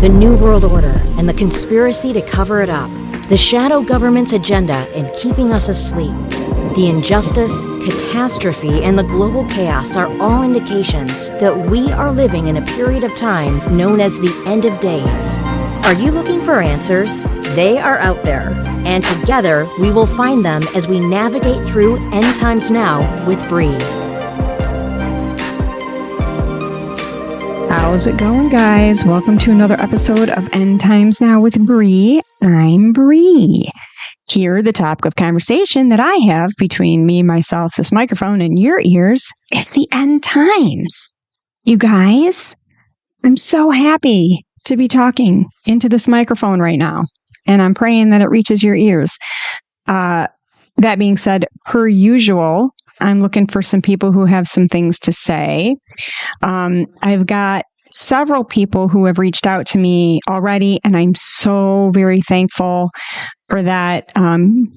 the New World Order, and the conspiracy to cover it up, the shadow government's agenda in keeping us asleep, the injustice, catastrophe, and the global chaos are all indications that we are living in a period of time known as the end of days. Are you looking for answers? They are out there, and together we will find them as we navigate through End Times Now with Bree. How's it going, guys? Welcome to another episode of End Times Now with Bree. I'm Bree. Here, the topic of conversation that I have between me, myself, this microphone, and your ears is the end times. You guys, I'm so happy to be talking into this microphone right now, and I'm praying that it reaches your ears. That being said, per usual, I'm looking for some people who have some things to say. I've got several people who have reached out to me already, and I'm so very thankful for that.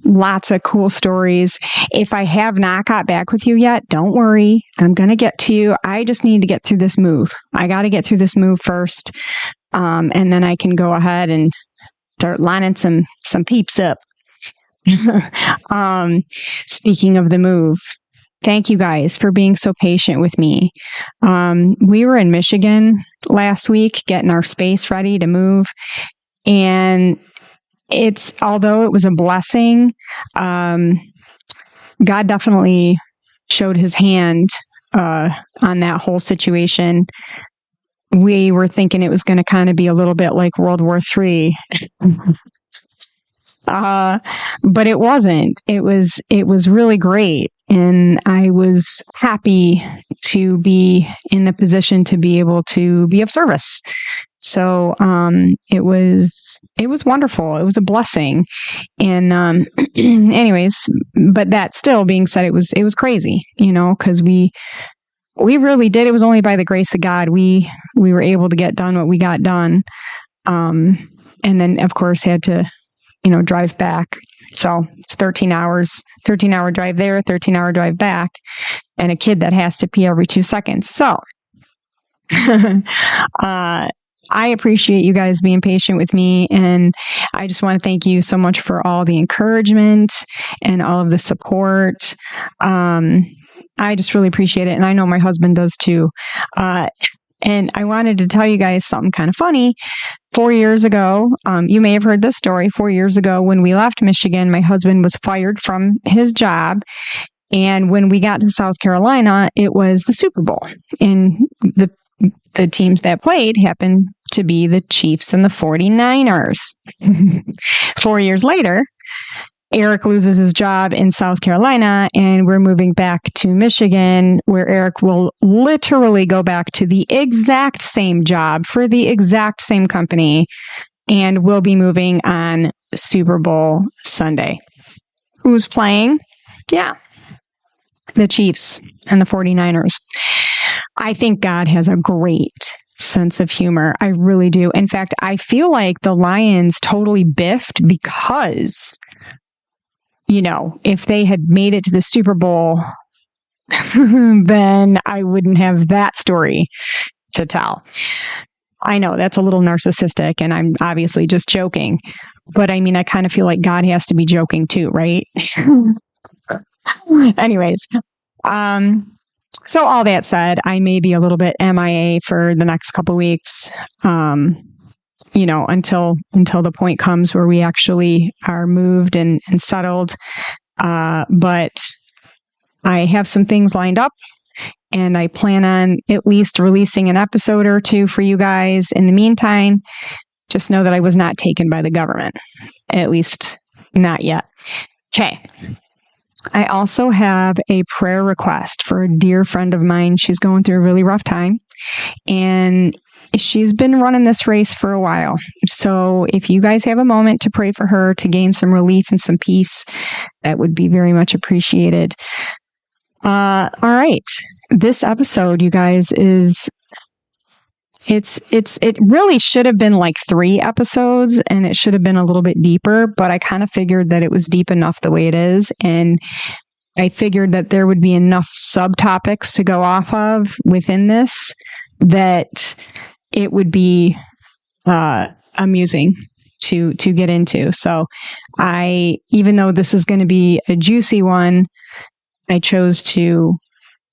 Lots of cool stories. If I have not got back with you yet, don't worry. I'm going to get to you. I just need to get through this move. I got to get through this move first, and then I can go ahead and start lining some peeps up. Speaking of the move, thank you guys for being so patient with me. We were in Michigan last week getting our space ready to move. And although it was a blessing, God definitely showed his hand on that whole situation. We were thinking it was going to kind of be a little bit like World War III. But it wasn't. It was really great. And I was happy to be in the position to be able to be of service. So, it was wonderful. It was a blessing. And, anyways, but that still being said, it was crazy, cause we really did. It was only by the grace of God. We were able to get done what we got done. And then of course had to, drive back. So it's 13 hour drive there, 13-hour drive back, and a kid that has to pee every 2 seconds. So, I appreciate you guys being patient with me. And I just want to thank you so much for all the encouragement and all of the support. I just really appreciate it. And I know my husband does too. And I wanted to tell you guys something kind of funny. 4 years ago, you may have heard this story. 4 years ago, when we left Michigan, my husband was fired from his job. And when we got to South Carolina, it was the Super Bowl. And the teams that played happened to be the Chiefs and the 49ers. 4 years later, Eric loses his job in South Carolina, and we're moving back to Michigan, where Eric will literally go back to the exact same job for the exact same company, and we'll be moving on Super Bowl Sunday. Who's playing? Yeah, the Chiefs and the 49ers. I think God has a great sense of humor. I really do. In fact, I feel like the Lions totally biffed because if they had made it to the Super Bowl, then I wouldn't have that story to tell. I know that's a little narcissistic, and I'm obviously just joking, but I mean, I kind of feel like God has to be joking too, right? Anyways, so all that said, I may be a little bit MIA for the next couple weeks. Until the point comes where we actually are moved and settled. But I have some things lined up, and I plan on at least releasing an episode or two for you guys. In the meantime, just know that I was not taken by the government, at least not yet. Okay. I also have a prayer request for a dear friend of mine. She's going through a really rough time, and she's been running this race for a while. So if you guys have a moment to pray for her to gain some relief and some peace, that would be very much appreciated. All right. This episode, you guys, it really should have been like 3 episodes, and it should have been a little bit deeper, but I kind of figured that it was deep enough the way it is. And I figured that there would be enough subtopics to go off of within this that it would be amusing to get into. So even though this is going to be a juicy one, I chose to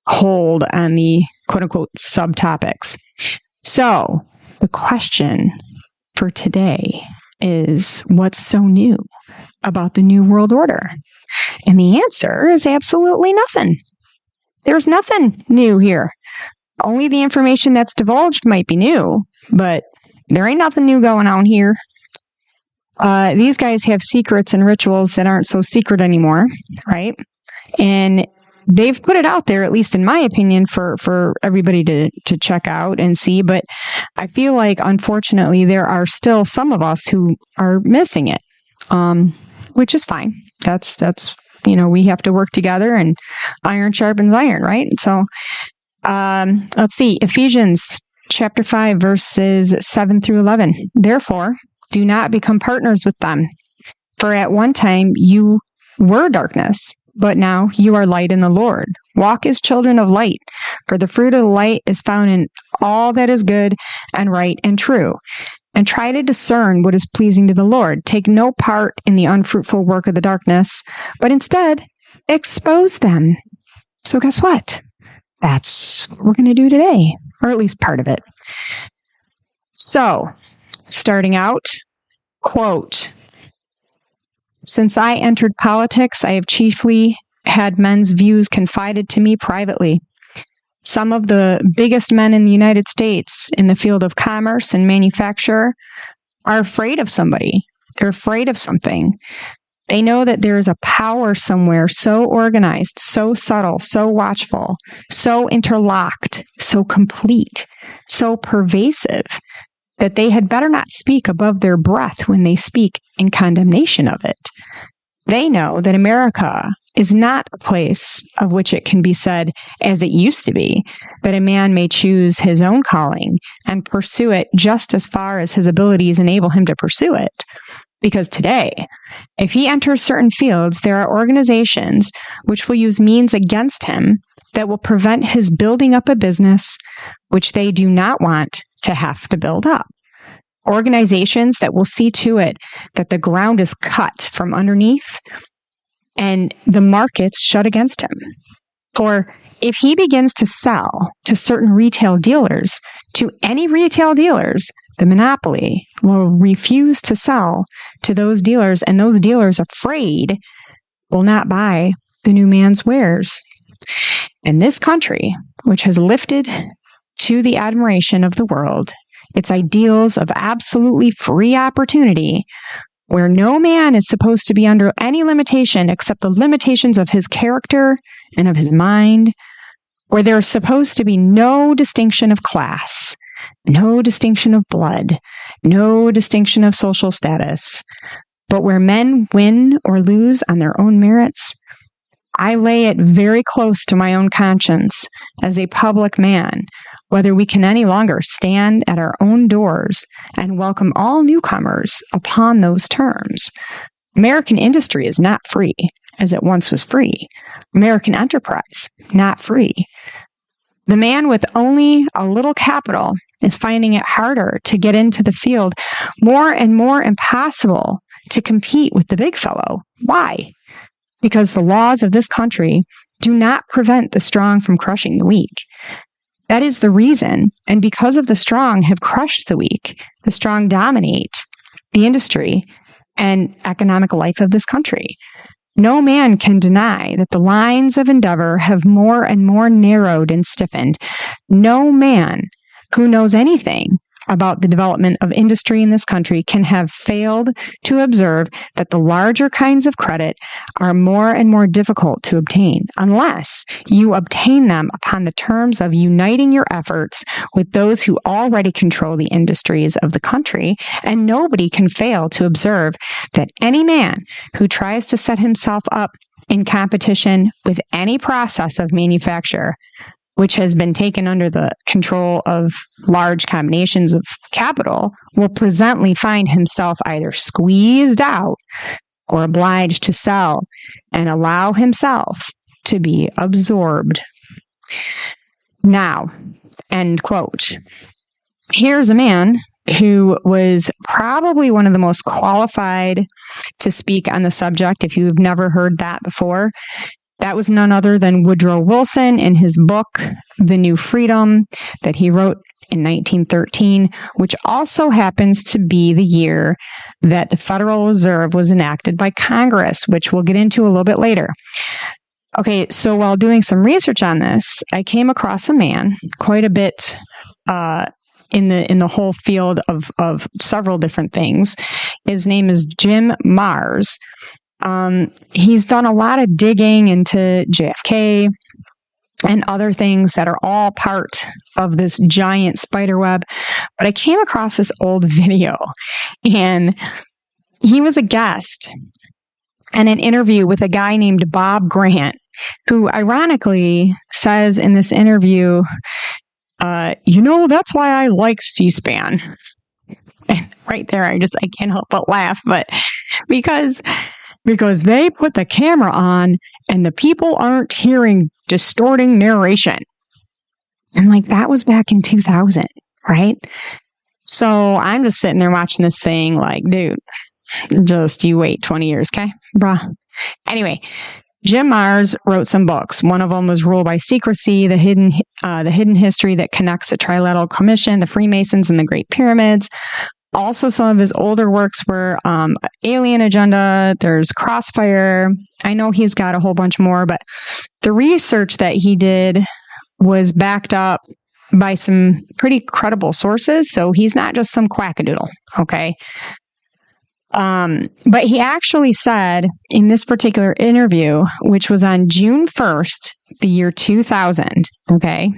hold on the quote unquote subtopics. So the question for today is, what's so new about the New World Order? And the answer is absolutely nothing. There's nothing new here. Only the information that's divulged might be new, but there ain't nothing new going on here. These guys have secrets and rituals that aren't so secret anymore, right? And they've put it out there, at least in my opinion, for everybody to check out and see. But I feel like, unfortunately, there are still some of us who are missing it, which is fine. That's we have to work together, and iron sharpens iron, right? So let's see, Ephesians chapter 5, verses 7 through 11. Therefore, do not become partners with them. For at one time you were darkness, but now you are light in the Lord. Walk as children of light, for the fruit of the light is found in all that is good and right and true. And try to discern what is pleasing to the Lord. Take no part in the unfruitful work of the darkness, but instead expose them. So guess what? That's what we're going to do today, or at least part of it. So, starting out, quote, since I entered politics, I have chiefly had men's views confided to me privately. Some of the biggest men in the United States in the field of commerce and manufacture are afraid of somebody. They're afraid of something. They know that there is a power somewhere so organized, so subtle, so watchful, so interlocked, so complete, so pervasive, that they had better not speak above their breath when they speak in condemnation of it. They know that America is not a place of which it can be said, as it used to be, that a man may choose his own calling and pursue it just as far as his abilities enable him to pursue it. Because today, if he enters certain fields, there are organizations which will use means against him that will prevent his building up a business which they do not want to have to build up. Organizations that will see to it that the ground is cut from underneath and the markets shut against him. For if he begins to sell to certain retail dealers, to any retail dealers, the monopoly will refuse to sell to those dealers, and those dealers, afraid, will not buy the new man's wares. And this country, which has lifted to the admiration of the world its ideals of absolutely free opportunity, where no man is supposed to be under any limitation except the limitations of his character and of his mind, where there is supposed to be no distinction of class, no distinction of blood, no distinction of social status, but where men win or lose on their own merits, I lay it very close to my own conscience as a public man whether we can any longer stand at our own doors and welcome all newcomers upon those terms. American industry is not free, as it once was free. American enterprise, not free. The man with only a little capital is finding it harder to get into the field, more and more impossible to compete with the big fellow. Why? Because the laws of this country do not prevent the strong from crushing the weak. That is the reason, and because of the strong have crushed the weak, the strong dominate the industry and economic life of this country. No man can deny that the lines of endeavor have more and more narrowed and stiffened. No man who knows anything about the development of industry in this country can have failed to observe that the larger kinds of credit are more and more difficult to obtain unless you obtain them upon the terms of uniting your efforts with those who already control the industries of the country. And nobody can fail to observe that any man who tries to set himself up in competition with any process of manufacture which has been taken under the control of large combinations of capital, will presently find himself either squeezed out or obliged to sell and allow himself to be absorbed. Now, end quote. Here's a man who was probably one of the most qualified to speak on the subject, if you've never heard that before. That was none other than Woodrow Wilson in his book, The New Freedom, that he wrote in 1913, which also happens to be the year that the Federal Reserve was enacted by Congress, which we'll get into a little bit later. Okay, so while doing some research on this, I came across a man quite a bit in the whole field of several different things. His name is Jim Marrs. He's done a lot of digging into JFK and other things that are all part of this giant spider web. But I came across this old video, and he was a guest in an interview with a guy named Bob Grant, who ironically says in this interview, that's why I like C-SPAN. And right there, I can't help but laugh, but because they put the camera on and the people aren't hearing distorting narration. And that was back in 2000, right? So I'm just sitting there watching this thing dude, just you wait 20 years, okay? Bruh. Anyway, Jim Marrs wrote some books. One of them was Rule by Secrecy, the hidden history that connects the Trilateral Commission, the Freemasons, and the Great Pyramids. Also, some of his older works were Alien Agenda, there's Crossfire. I know he's got a whole bunch more, but the research that he did was backed up by some pretty credible sources, so he's not just some quackadoodle, okay? But he actually said in this particular interview, which was on June 1st, the year 2000, okay?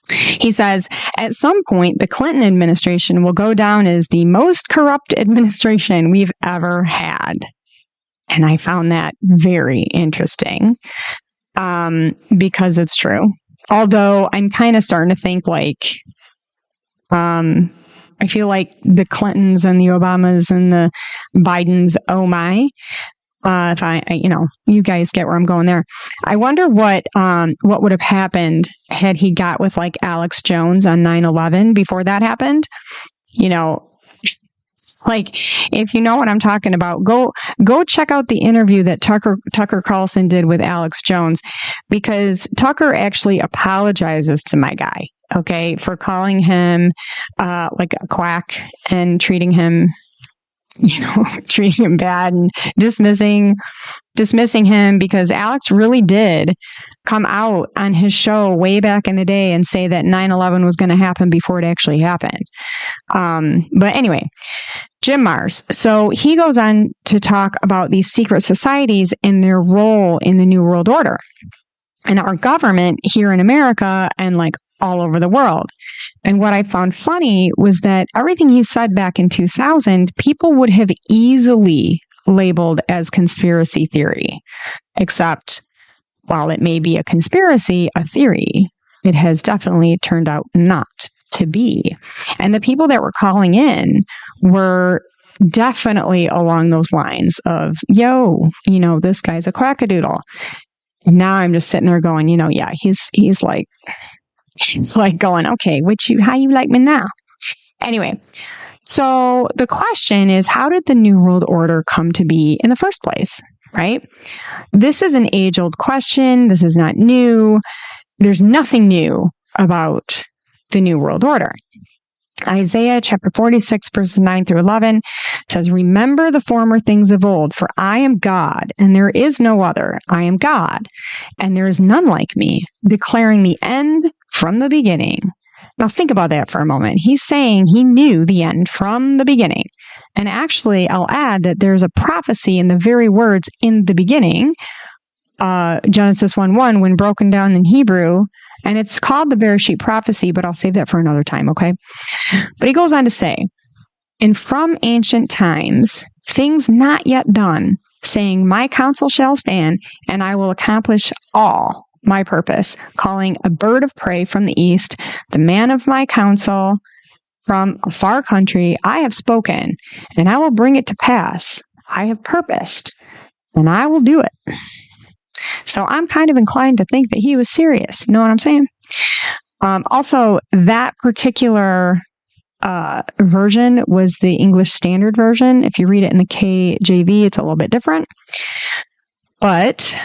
He says, at some point, the Clinton administration will go down as the most corrupt administration we've ever had. And I found that very interesting because it's true. Although I'm kind of starting to think I feel like the Clintons and the Obamas and the Bidens, oh my. If you guys get where I'm going there. I wonder what would have happened had he got with Alex Jones on 9/11 before that happened. If you know what I'm talking about, go check out the interview that Tucker Carlson did with Alex Jones, because Tucker actually apologizes to my guy, okay, for calling him like a quack and treating him bad and dismissing him, because Alex really did come out on his show way back in the day and say that 9/11 was going to happen before it actually happened. But anyway, Jim Marrs. So he goes on to talk about these secret societies and their role in the New World Order and our government here in America and all over the world. And what I found funny was that everything he said back in 2000, people would have easily labeled as conspiracy theory, except while it may be a conspiracy, a theory, it has definitely turned out not to be. And the people that were calling in were definitely along those lines of, this guy's a quackadoodle. And now I'm just sitting there going, yeah, he's going, okay, how you like me now? Anyway, so the question is, how did the New World Order come to be in the first place, right? This is an age-old question. This is not new. There's nothing new about the New World Order. Isaiah chapter 46, verses 9 through 11 says, remember the former things of old, for I am God, and there is no other. I am God, and there is none like me, declaring the end from the beginning. Now think about that for a moment. He's saying he knew the end from the beginning. And actually, I'll add that there's a prophecy in the very words in the beginning, Genesis 1:1, when broken down in Hebrew, and it's called the Bereshit prophecy, but I'll save that for another time, okay? But he goes on to say, and from ancient times, things not yet done, saying, my counsel shall stand, and I will accomplish all my purpose, calling a bird of prey from the east, the man of my counsel from a far country, I have spoken, and I will bring it to pass. I have purposed, and I will do it. So I'm kind of inclined to think that he was serious. You know what I'm saying? Also, that particular version was the English Standard Version. If you read it in the KJV, it's a little bit different. But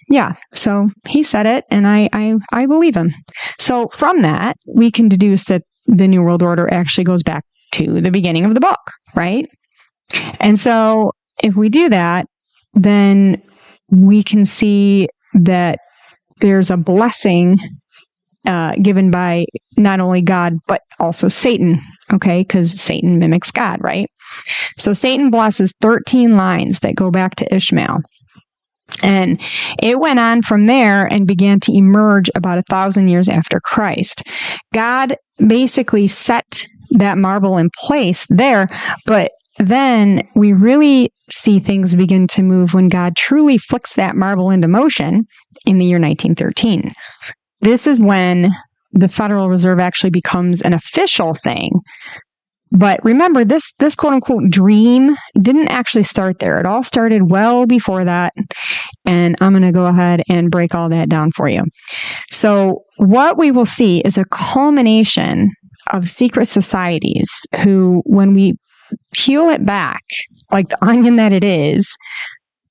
yeah, so he said it, and I believe him. So from that, we can deduce that the New World Order actually goes back to the beginning of the book, right? And so if we do that, then we can see that there's a blessing given by not only God, but also Satan, okay? Because Satan mimics God, right? So Satan blesses 13 lines that go back to Ishmael. And it went on from there and began to emerge about 1,000 years after Christ. God basically set that marble in place there, but then we really see things begin to move when God truly flicks that marble into motion in the year 1913. This is when the Federal Reserve actually becomes an official thing. But remember, this quote-unquote dream didn't actually start there. It all started well before that, and I'm going to go ahead and break all that down for you. So what we will see is a culmination of secret societies who, when we peel it back, like the onion that it is,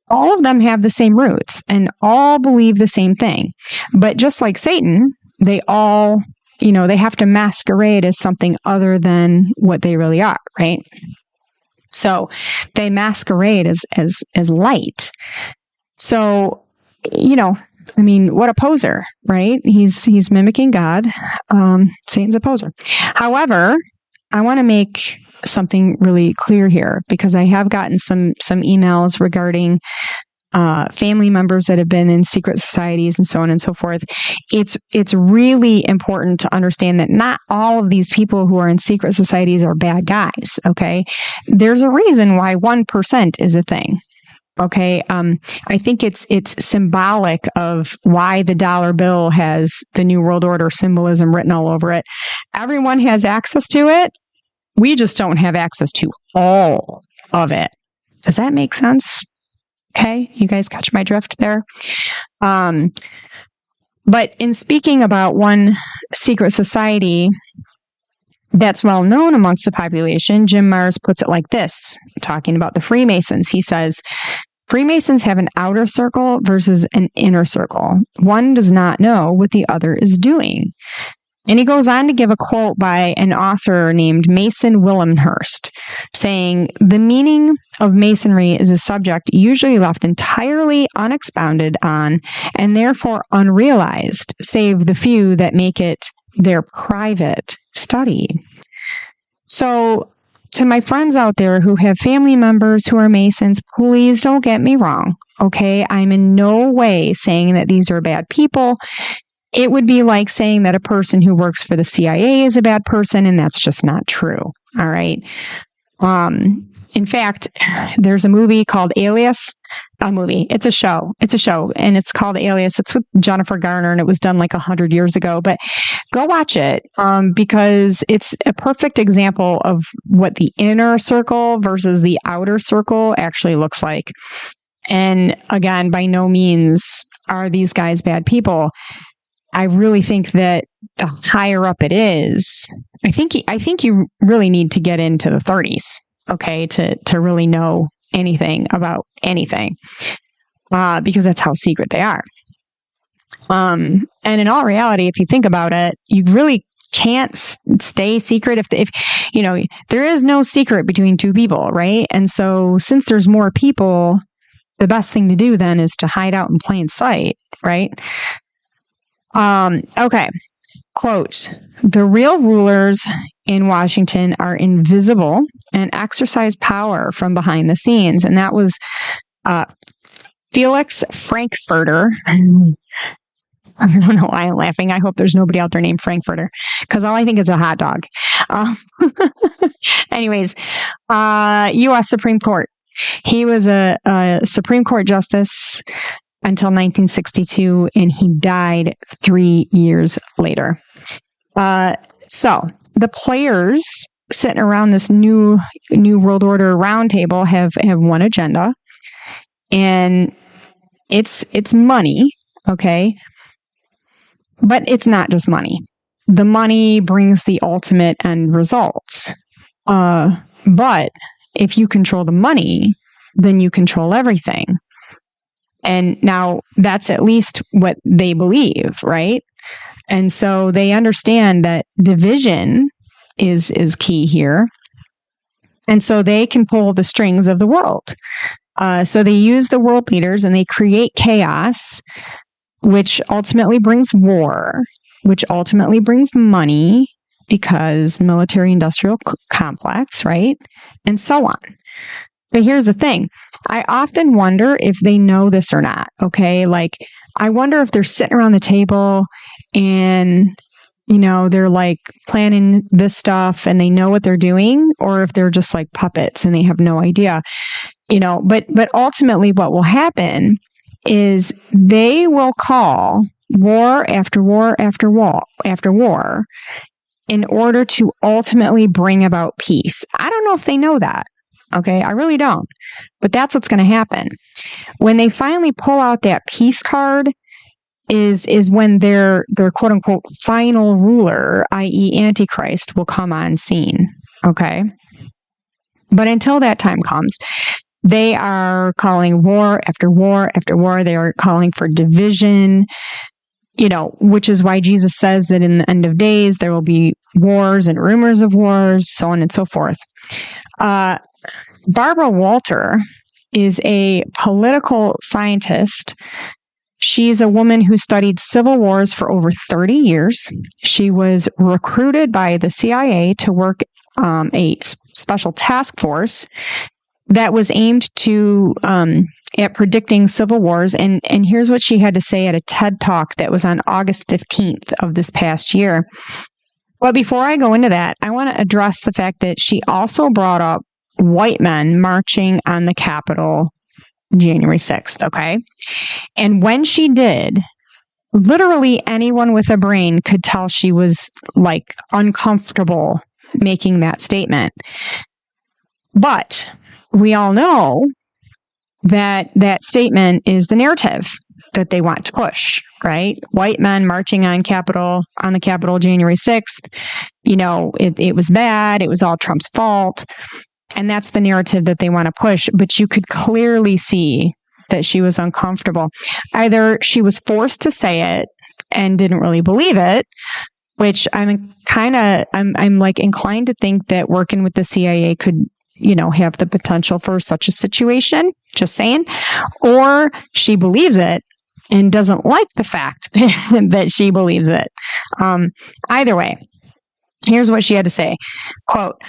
all of them have the same roots and all believe the same thing. But just like Satan, they all, they have to masquerade as something other than what they really are, right? So they masquerade as light. So, what a poser, right? He's mimicking God. Satan's a poser. However, I want to make something really clear here, because I have gotten some emails regarding family members that have been in secret societies and so on and so forth. It's really important to understand that not all of these people who are in secret societies are bad guys. Okay, there's a reason why 1% is a thing. Okay, I think it's symbolic of why the dollar bill has the New World Order symbolism written all over it. Everyone has access to it. We just don't have access to all of it. Does that make sense? Okay, you guys catch my drift there? But in speaking about one secret society that's well known amongst the population, Jim Marrs puts it like this, talking about the Freemasons. He says, Freemasons have an outer circle versus an inner circle. One does not know what the other is doing. And he goes on to give a quote by an author named Mason Williamhurst, saying, the meaning of Masonry is a subject usually left entirely unexpounded on and therefore unrealized, save the few that make it their private study. So, to my friends out there who have family members who are Masons, please don't get me wrong, okay? I'm in no way saying that these are bad people. It would be like saying that a person who works for the CIA is a bad person, and that's just not true. All right. In fact, there's a movie called Alias. It's a show, and it's called Alias. It's with Jennifer Garner, and it was done like 100 years ago. But go watch it because it's a perfect example of what the inner circle versus the outer circle actually looks like. And again, by no means are these guys bad people. I really think that the higher up it is, I think you really need to get into the 30s, okay, to really know anything about anything, because that's how secret they are. And in all reality, if you think about it, you really can't stay secret if there is no secret between two people, right? And so since there's more people, the best thing to do then is to hide out in plain sight, right? Okay. Quote, the real rulers in Washington are invisible and exercise power from behind the scenes. And that was Felix Frankfurter. I don't know why I'm laughing. I hope there's nobody out there named Frankfurter, because all I think is a hot dog. Anyways, U.S. Supreme Court. He was a Supreme Court justice until 1962, and he died 3 years later. So the players sitting around this new world order roundtable have one agenda, and it's money, okay? But it's not just money. the money brings the ultimate end results. But if you control the money, then you control everything. And now that's at least what they believe, right? And so they understand that division is key here. And so they can pull the strings of the world. So they use the world leaders and they create chaos, which ultimately brings war, which ultimately brings money because military-industrial complex, right? And so on. But here's the thing. I often wonder if they know this or not, okay? Like, I wonder if they're sitting around the table and, they're like planning this stuff and they know what they're doing, or if they're just like puppets and they have no idea, but ultimately what will happen is they will call war after war after war after war in order to ultimately bring about peace. I don't know if they know that. Okay, I really don't. But that's what's going to happen. When they finally pull out that peace card is when their quote unquote final ruler, i.e. Antichrist, will come on scene. Okay. But until that time comes, they are calling war after war after war. They are calling for division, which is why Jesus says that in the end of days, there will be wars and rumors of wars, so on and so forth. Barbara Walter is a political scientist. She's a woman who studied civil wars for over 30 years. She was recruited by the CIA to work a special task force that was aimed to at predicting civil wars. And here's what she had to say at a TED Talk that was on August 15th of this past year. But before I go into that, I want to address the fact that she also brought up white men marching on the Capitol January 6th, okay? And when she did, literally anyone with a brain could tell she was like uncomfortable making that statement. But we all know that that statement is the narrative that they want to push, right? White men marching on the Capitol January 6th, it was bad. It was all Trump's fault. And that's the narrative that they want to push. But you could clearly see that she was uncomfortable. Either she was forced to say it and didn't really believe it, which I'm like inclined to think that working with the CIA could, have the potential for such a situation, just saying, or she believes it and doesn't like the fact that she believes it. Either way, here's what she had to say. Quote,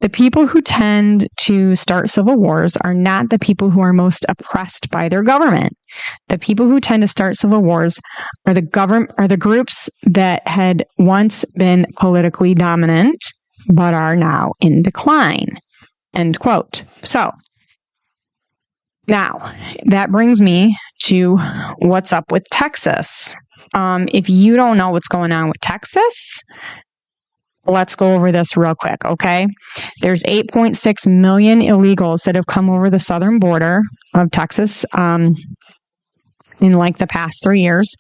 "The people who tend to start civil wars are not the people who are most oppressed by their government. The people who tend to start civil wars are the groups that had once been politically dominant but are now in decline." End quote. So now that brings me to what's up with Texas. If you don't know what's going on with Texas, let's go over this real quick, okay? There's 8.6 million illegals that have come over the southern border of Texas in like the past 3 years.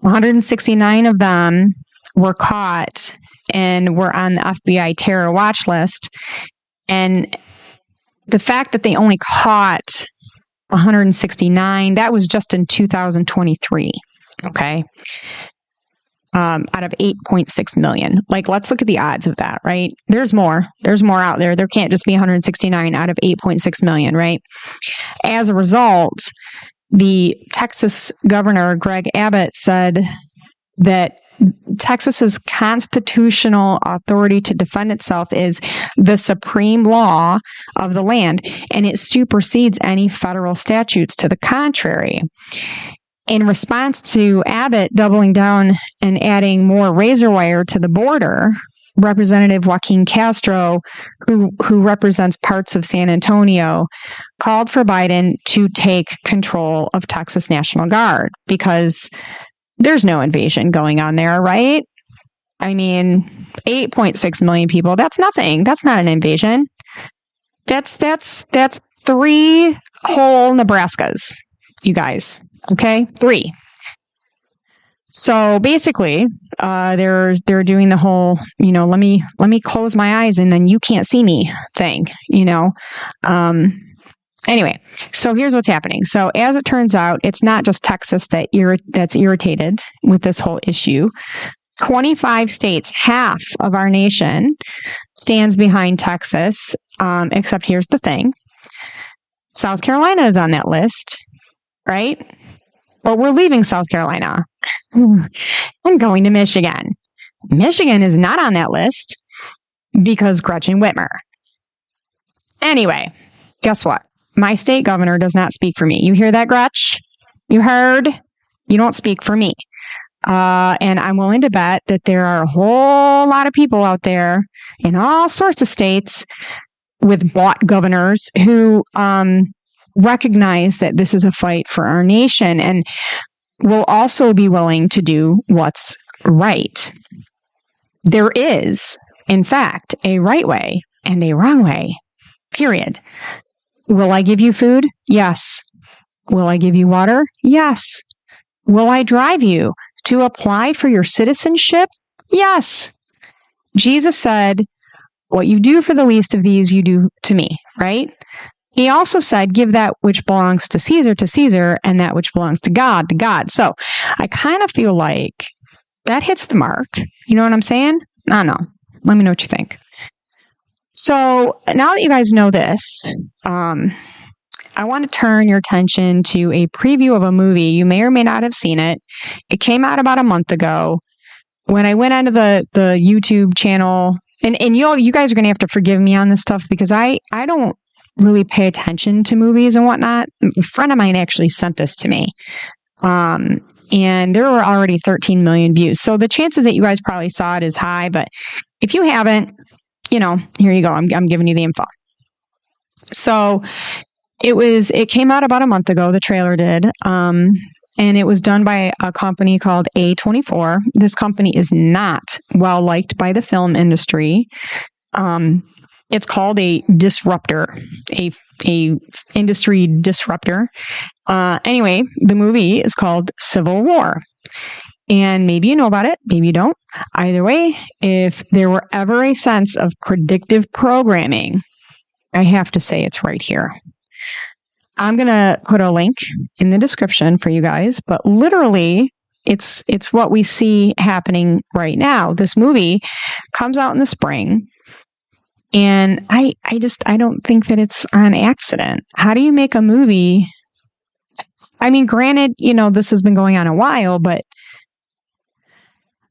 169 of them were caught and were on the FBI terror watch list. And the fact that they only caught 169, that was just in 2023, okay? Out of 8.6 million. Like, let's look at the odds of that, right? There's more out there. There can't just be 169 out of 8.6 million, right? As a result, the Texas governor, Greg Abbott, said that Texas's constitutional authority to defend itself is the supreme law of the land, and it supersedes any federal statutes to the contrary. In response to Abbott doubling down and adding more razor wire to the border, Representative Joaquin Castro, who represents parts of San Antonio, called for Biden to take control of Texas National Guard because there's no invasion going on there, right? I mean, 8.6 million people, that's nothing. That's not an invasion. That's 3 whole Nebraskas, you guys. Okay? 3. So basically, they're doing the whole, let me close my eyes and then you can't see me thing, Anyway, so here's what's happening. So as it turns out, it's not just Texas that's irritated with this whole issue. 25 states, half of our nation, stands behind Texas, except here's the thing. South Carolina is on that list, right? But we're leaving South Carolina. I'm going to Michigan. Michigan is not on that list because Gretchen Whitmer. Anyway, guess what? My state governor does not speak for me. You hear that, Gretch? You heard? You don't speak for me. And I'm willing to bet that there are a whole lot of people out there in all sorts of states with bought governors who recognize that this is a fight for our nation and will also be willing to do what's right. There is, in fact, a right way and a wrong way, period. Will I give you food? Yes. Will I give you water? Yes. Will I drive you to apply for your citizenship? Yes. Jesus said, what you do for the least of these, you do to me, right? He also said, give that which belongs to Caesar, and that which belongs to God, to God. So I kind of feel like that hits the mark. You know what I'm saying? I don't know. Let me know what you think. So now that you guys know this, I want to turn your attention to a preview of a movie. You may or may not have seen it. It came out about a month ago. When I went onto the YouTube channel, and you guys are going to have to forgive me on this stuff because I don't really pay attention to movies and whatnot. A friend of mine actually sent this to me. And there were already 13 million views. So the chances that you guys probably saw it is high, but if you haven't, here you go. I'm giving you the info. So it came out about a month ago, the trailer did. And it was done by a company called A24. This company is not well liked by the film industry. It's called a disruptor, a industry disruptor. Anyway, the movie is called Civil War. And maybe you know about it, maybe you don't. Either way, if there were ever a sense of predictive programming, I have to say it's right here. I'm going to put a link in the description for you guys, but literally it's what we see happening right now. This movie comes out in the spring, and I don't think that it's on accident. How do you make a movie? I mean, granted, this has been going on a while, but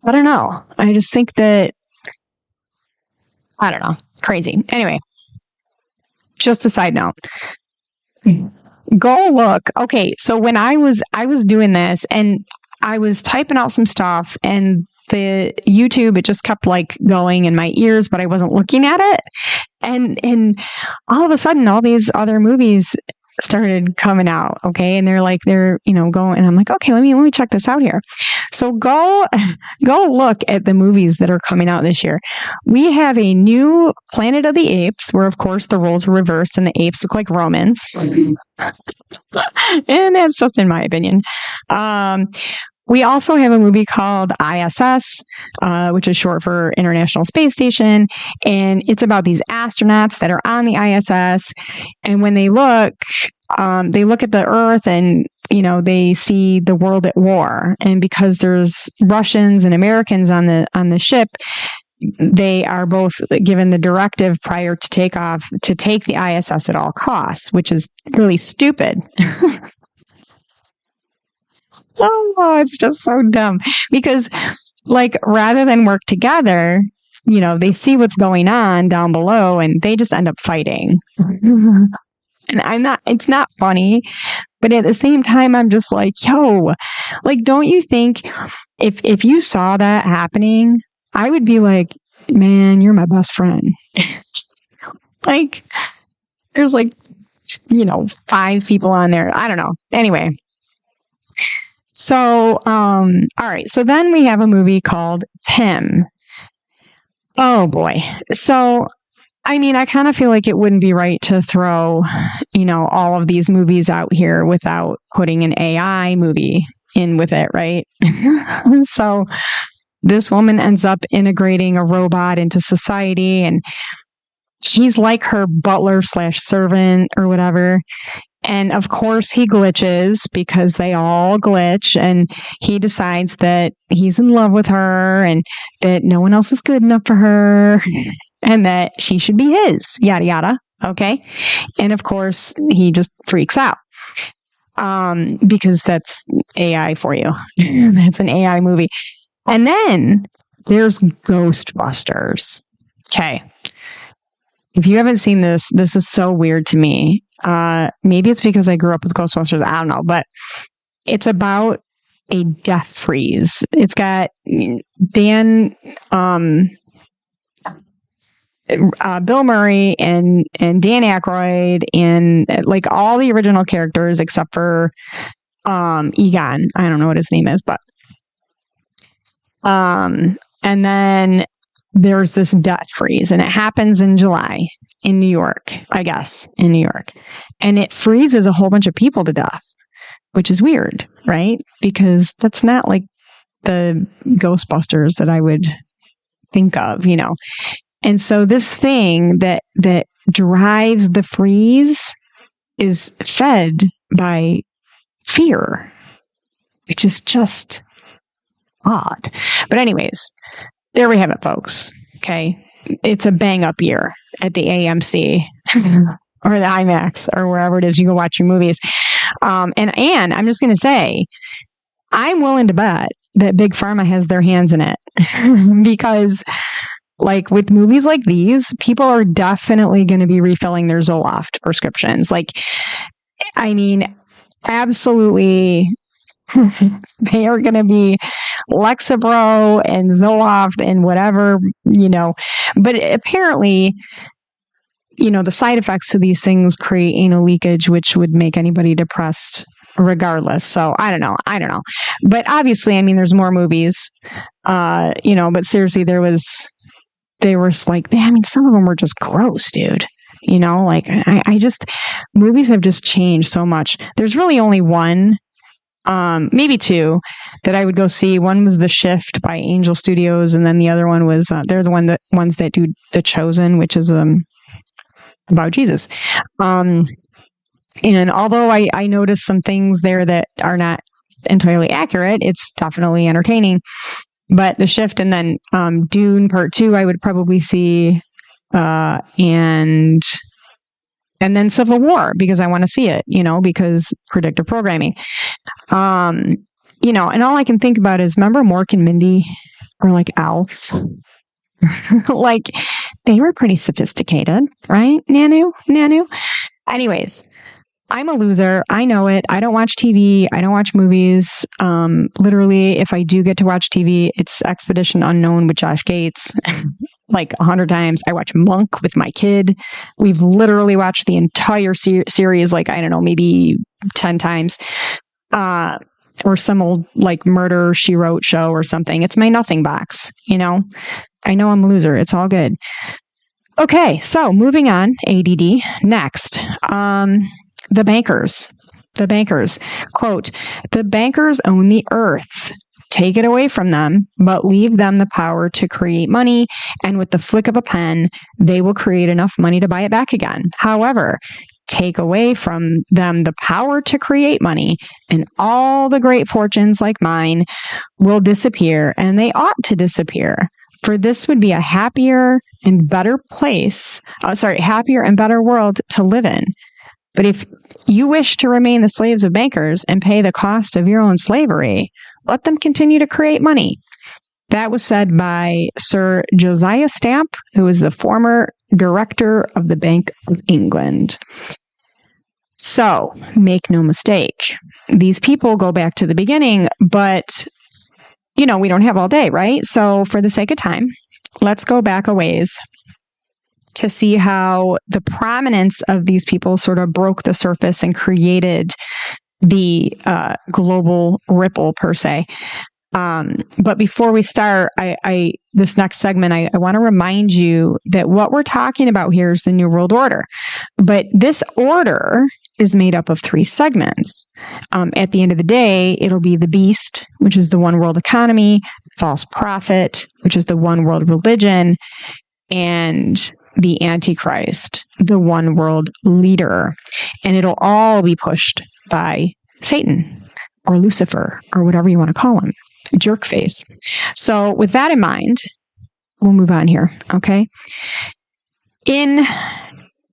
I don't know. I just think that, I don't know, crazy. Anyway, just a side note. Go look. Okay, so when I was doing this and I was typing out some stuff and the YouTube, it just kept going in my ears, but I wasn't looking at it. And all of a sudden, all these other movies started coming out. Okay. And they're going, and I'm like, okay, let me check this out here. So go look at the movies that are coming out this year. We have a new Planet of the Apes, where of course the roles were reversed and the apes look like Romans. And that's just in my opinion. We also have a movie called ISS, which is short for International Space Station. And it's about these astronauts that are on the ISS. And when they look at the Earth and, they see the world at war. And because there's Russians and Americans on the ship, they are both given the directive prior to takeoff to take the ISS at all costs, which is really stupid. Oh, it's just so dumb because rather than work together, they see what's going on down below and they just end up fighting. And it's not funny, but at the same time, I'm just yo, don't you think if you saw that happening, I would be like, man, you're my best friend. There's 5 people on there. I don't know. Anyway. So, all right. So then we have a movie called Tim. Oh boy. So, I mean, I kind of feel like it wouldn't be right to throw, all of these movies out here without putting an AI movie in with it, right? So this woman ends up integrating a robot into society, and he's like her butler / servant or whatever. And of course he glitches, because they all glitch, and he decides that he's in love with her and that no one else is good enough for her and that she should be his, yada, yada. Okay. And of course he just freaks out. Because that's AI for you. That's an AI movie. And then there's Ghostbusters. Okay. If you haven't seen this, this is so weird to me. Maybe it's because I grew up with Ghostbusters. I don't know, but it's about a death freeze. It's got Dan, Bill Murray and Dan Aykroyd and like all the original characters except for Egon. I don't know what his name is, but and then there's this death freeze, and it happens in July in New York, I guess, in New York. And it freezes a whole bunch of people to death, which is weird, right? Because that's not like the Ghostbusters that I would think of, you know. And so this thing that drives the freeze is fed by fear, which is just odd. But anyways, there we have it, folks. Okay. It's a bang up year at the AMC or the IMAX or wherever it is you go watch your movies. And I'm just going to say, I'm willing to bet that Big Pharma has their hands in it because like with movies like these, people are definitely going to be refilling their Zoloft prescriptions. Like, I mean, absolutely. They are going to be Lexapro and Zoloft and whatever, you know, but apparently, you know, the side effects to these things create anal leakage, which would make anybody depressed regardless. So I don't know. But obviously, I mean, there's more movies, you know, but seriously, they were like, I mean, some of them were just gross, dude. You know, like I just, movies have just changed so much. There's really only one, maybe two that I would go see. One was The Shift by Angel Studios. And then the other one was, they're the ones that do The Chosen, which is, about Jesus. And although I noticed some things there that are not entirely accurate, it's definitely entertaining. But The Shift and then Dune Part 2, I would probably see, and then Civil War, because I want to see it, you know, because predictive programming. You know, and all I can think about is, remember Mork and Mindy or like Alf? Like, they were pretty sophisticated, right? Nanu? Anyways, I'm a loser. I know it. I don't watch TV. I don't watch movies. Literally, if I do get to watch TV, it's Expedition Unknown with Josh Gates, like 100 times. I watch Monk with my kid. We've literally watched the entire series, like, I don't know, maybe 10 times. Or some old, like, Murder, She Wrote show or something. It's my nothing box, you know? I know I'm a loser. It's all good. Okay, so moving on, ADD. Next, the bankers. The bankers. Quote, "The bankers own the earth. Take it away from them, but leave them the power to create money, and with the flick of a pen, they will create enough money to buy it back again. However, take away from them the power to create money, and all the great fortunes like mine will disappear, and they ought to disappear. For this would be a happier and better world to live in. But if you wish to remain the slaves of bankers and pay the cost of your own slavery, let them continue to create money." That was said by Sir Josiah Stamp, who was the former director of the Bank of England. So, make no mistake, these people go back to the beginning, but, you know, we don't have all day, right? So, for the sake of time, let's go back a ways to see how the prominence of these people sort of broke the surface and created the global ripple, per se. But before we start, this next segment, I want to remind you that what we're talking about here is the New World Order. But this order is made up of 3 segments. At the end of the day, it'll be the beast, which is the one world economy, false prophet, which is the one world religion, and the Antichrist, the one world leader. And it'll all be pushed by Satan or Lucifer or whatever you want to call him, jerk face. So with that in mind, we'll move on here, okay? In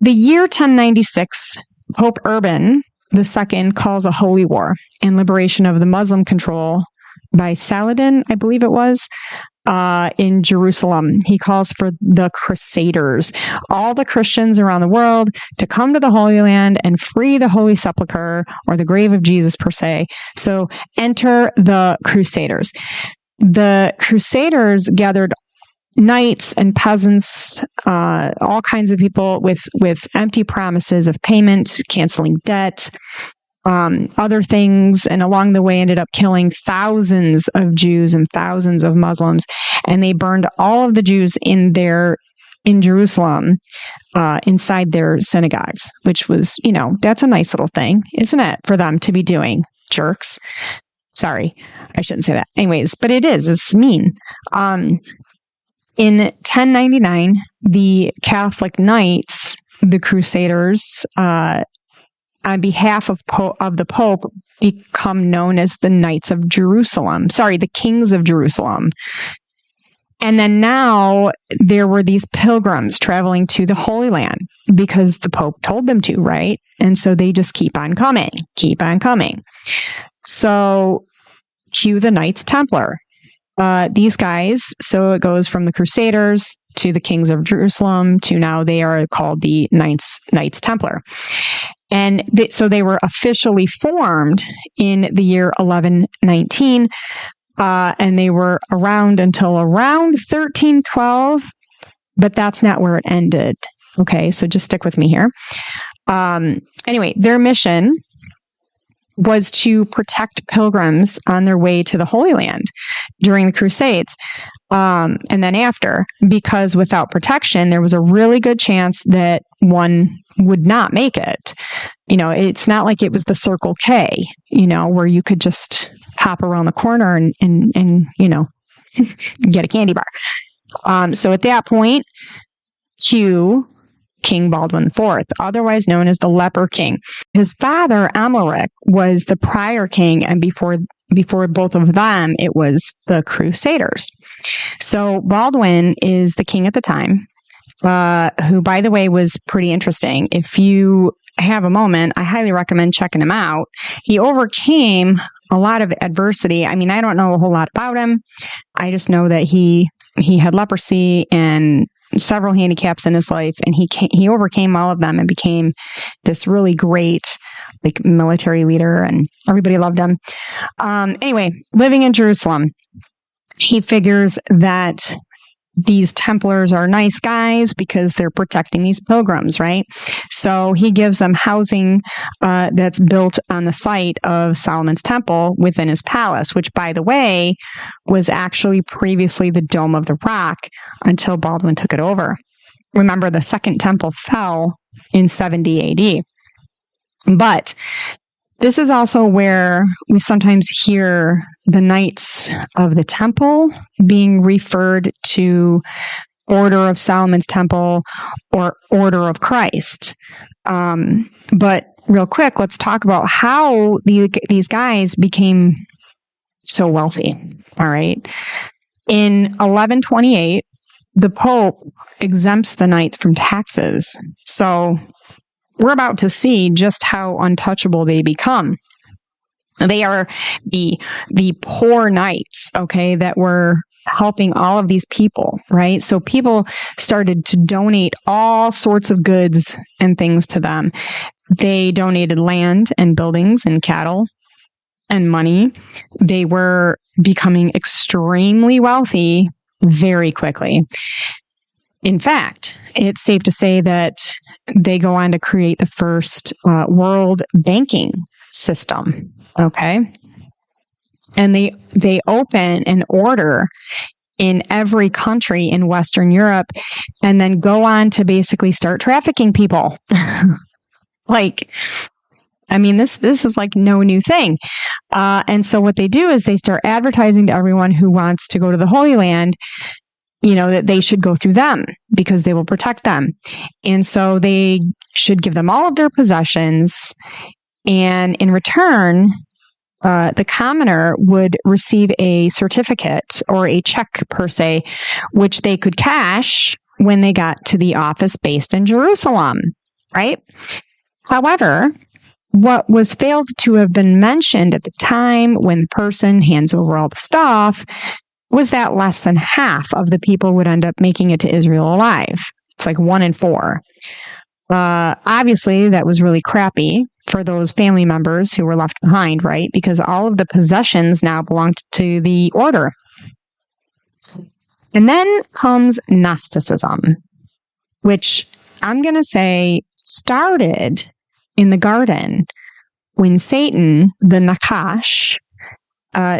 the year 1096, Pope Urban II calls a holy war and liberation of the Muslim control by Saladin, I believe it was, in Jerusalem. He calls for the Crusaders, all the Christians around the world, to come to the Holy Land and free the Holy Sepulchre, or the grave of Jesus per se. So enter the Crusaders. The Crusaders gathered knights and peasants, all kinds of people with empty promises of payment, canceling debt, other things, and along the way ended up killing thousands of Jews and thousands of Muslims. And they burned all of the Jews in Jerusalem, inside their synagogues, which was, that's a nice little thing, isn't it, for them to be doing, jerks? Sorry, I shouldn't say that. Anyways, but it's mean. In 1099, the Catholic Knights, the Crusaders, on behalf of the Pope, become known as the Knights of Jerusalem. Sorry, the Kings of Jerusalem. And then now there were these pilgrims traveling to the Holy Land because the Pope told them to, right? And so they just keep on coming. So cue the Knights Templar. These guys, so it goes from the Crusaders to the Kings of Jerusalem to now they are called the Knights Templar. And so they were officially formed in the year 1119, and they were around until around 1312, but that's not where it ended. Okay, so just stick with me here. Anyway, their mission was to protect pilgrims on their way to the Holy Land during the Crusades, and then after, because without protection, there was a really good chance that one would not make it. It's not like it was the Circle K, where you could just hop around the corner and get a candy bar. So at that point, cue King Baldwin IV, otherwise known as the Leper King. His father, Amalric, was the prior king, and before both of them, it was the Crusaders. So Baldwin is the king at the time, who, by the way, was pretty interesting. If you have a moment, I highly recommend checking him out. He overcame a lot of adversity. I mean, I don't know a whole lot about him. I just know that he had leprosy and several handicaps in his life, and he overcame all of them and became this really great military leader, and everybody loved him. Anyway, living in Jerusalem, he figures that these Templars are nice guys because they're protecting these pilgrims, right? So he gives them housing that's built on the site of Solomon's Temple within his palace, which, by the way, was actually previously the Dome of the Rock until Baldwin took it over. Remember, the Second Temple fell in 70 AD. But this is also where we sometimes hear the Knights of the Temple being referred to Order of Solomon's Temple or Order of Christ. But real quick, let's talk about how these guys became so wealthy. All right. In 1128, the Pope exempts the Knights from taxes. So we're about to see just how untouchable they become. They are the poor knights, okay, that were helping all of these people, right? So people started to donate all sorts of goods and things to them. They donated land and buildings and cattle and money. They were becoming extremely wealthy very quickly. In fact, it's safe to say that they go on to create the first world banking system, okay? And they open an order in every country in Western Europe and then go on to basically start trafficking people. I mean, this is like no new thing. And so what they do is they start advertising to everyone who wants to go to the Holy Land, that they should go through them because they will protect them. And so they should give them all of their possessions. And in return, the commoner would receive a certificate or a check per se, which they could cash when they got to the office based in Jerusalem, right? However, what was failed to have been mentioned at the time when the person hands over all the stuff was that less than half of the people would end up making it to Israel alive. It's like 1 in 4. Obviously, that was really crappy for those family members who were left behind, right? Because all of the possessions now belonged to the order. And then comes Gnosticism, which I'm going to say started in the garden when Satan, the Nakash,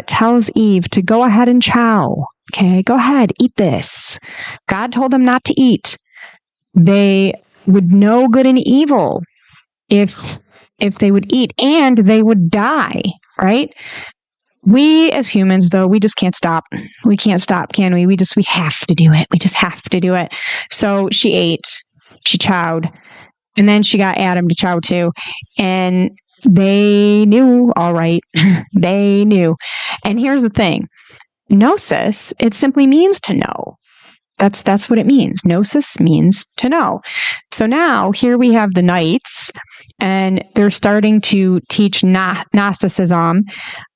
tells Eve to go ahead and chow. Okay, go ahead, eat this. God told them not to eat. They would know good and evil if they would eat, and they would die, right? We as humans, though, we just can't stop. We can't stop, can we? We have to do it. We just have to do it. So she ate, she chowed, and then she got Adam to chow too. And they knew, all right. They knew. And here's the thing. Gnosis, it simply means to know. That's what it means. Gnosis means to know. So now here we have the Knights, and they're starting to teach Gnosticism.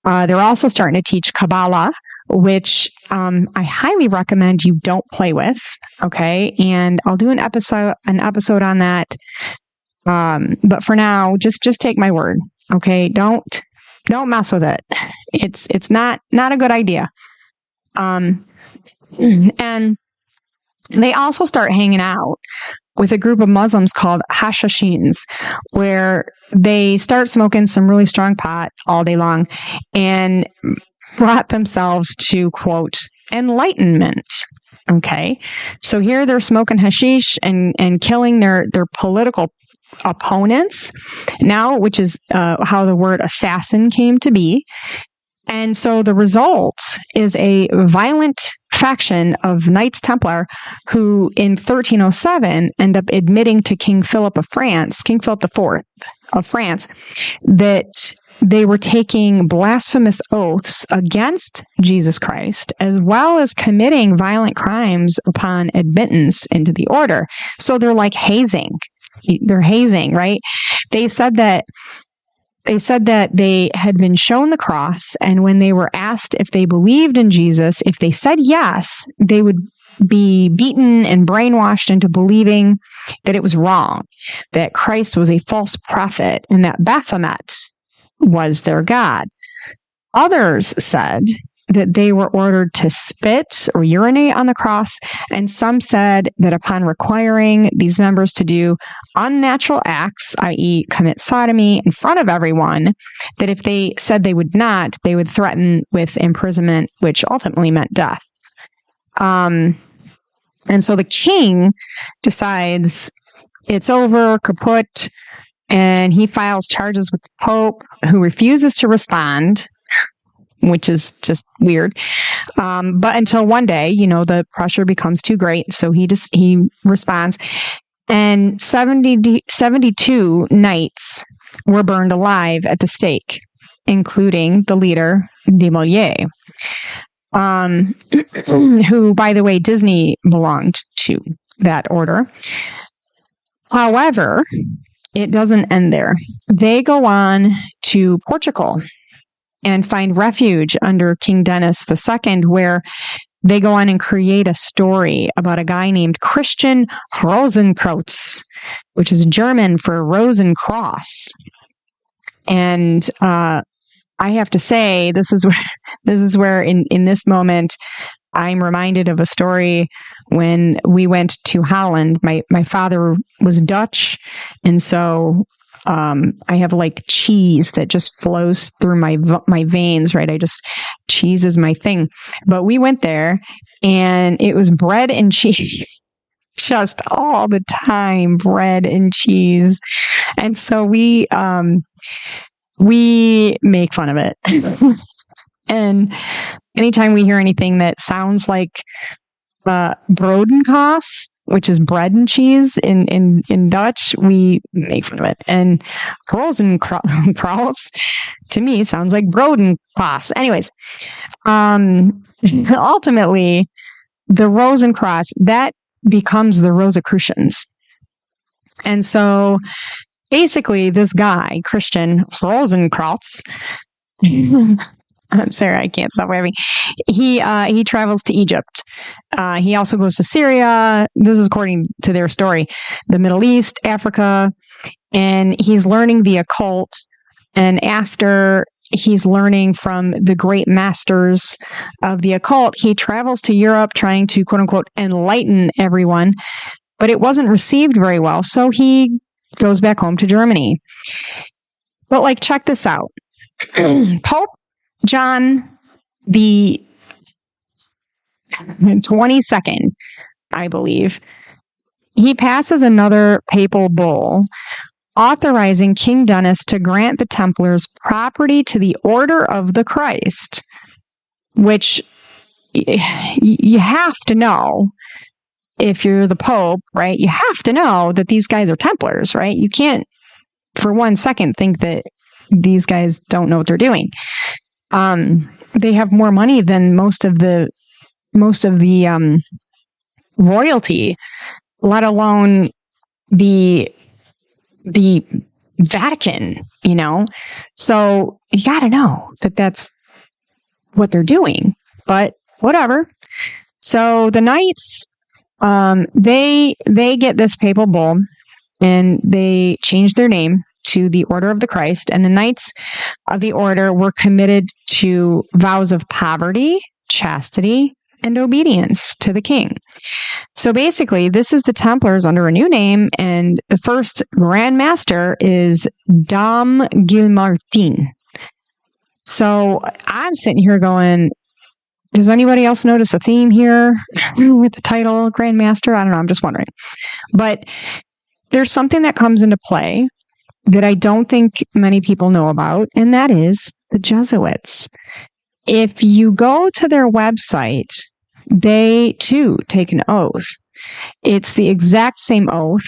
They're also starting to teach Kabbalah, which I highly recommend you don't play with. Okay, and I'll do an episode on that. But for now, just take my word. Okay, don't mess with it. It's not a good idea. And they also start hanging out with a group of Muslims called Hashashins, where they start smoking some really strong pot all day long and brought themselves to, quote, enlightenment. Okay. So here they're smoking hashish and killing their political opponents now, which is how the word assassin came to be. And so the result is a violent faction of Knights Templar who in 1307 end up admitting to King Philip IV of France, that they were taking blasphemous oaths against Jesus Christ, as well as committing violent crimes upon admittance into the order. So they're like hazing. They're hazing, right? They said that they had been shown the cross, and when they were asked if they believed in Jesus, if they said yes, they would be beaten and brainwashed into believing that it was wrong, that Christ was a false prophet, and that Baphomet was their god. Others said that they were ordered to spit or urinate on the cross, and some said that upon requiring these members to do unnatural acts, i.e. commit sodomy in front of everyone, that if they said they would not, they would threaten with imprisonment, which ultimately meant death. And so the king decides it's over, kaput, and he files charges with the Pope, who refuses to respond, which is just weird. But until one day, the pressure becomes too great. So he responds, and 72 knights were burned alive at the stake, including the leader, de Molay, who, by the way, Disney belonged to that order. However, it doesn't end there. They go on to Portugal and find refuge under King Dennis II, where they go on and create a story about a guy named Christian Rosenkreuz, which is German for Rosencross. And I have to say, this is where in this moment I'm reminded of a story when we went to Holland. My father was Dutch, and so I have like cheese that just flows through my veins, right? Cheese is my thing. But we went there, and it was bread and cheese. just all the time, bread and cheese. And so we make fun of it. And anytime we hear anything that sounds like brodenkaas, which is bread and cheese in Dutch, we make fun of it. And Rozenkraus, to me, sounds like brodenkaas. Anyways, ultimately, the Rozenkreuz, that becomes the Rosicrucians. And so basically, this guy, Christian Rozenkraus, I'm sorry, I can't stop laughing. He travels to Egypt. He also goes to Syria. This is according to their story. The Middle East, Africa, and he's learning the occult. And after he's learning from the great masters of the occult, he travels to Europe trying to, quote unquote, enlighten everyone. But it wasn't received very well, so he goes back home to Germany. But check this out. Pope John the 22nd, I believe, he passes another papal bull authorizing King Denis to grant the Templars property to the Order of the Christ, which you have to know if you're the Pope, right? You have to know that these guys are Templars, right? You can't for 1 second think that these guys don't know what they're doing. They have more money than most of the royalty, let alone the Vatican, So you got to know that that's what they're doing, but whatever. So the Knights, they get this papal bull and they change their name to the Order of the Christ, and the Knights of the Order were committed to vows of poverty, chastity, and obedience to the king. So basically, this is the Templars under a new name, and the first Grand Master is Dom Gilmartin. So I'm sitting here going, does anybody else notice a theme here with the title Grand Master? I don't know, I'm just wondering. But there's something that comes into play that I don't think many people know about, and that is the Jesuits. If you go to their website, they too take an oath. It's the exact same oath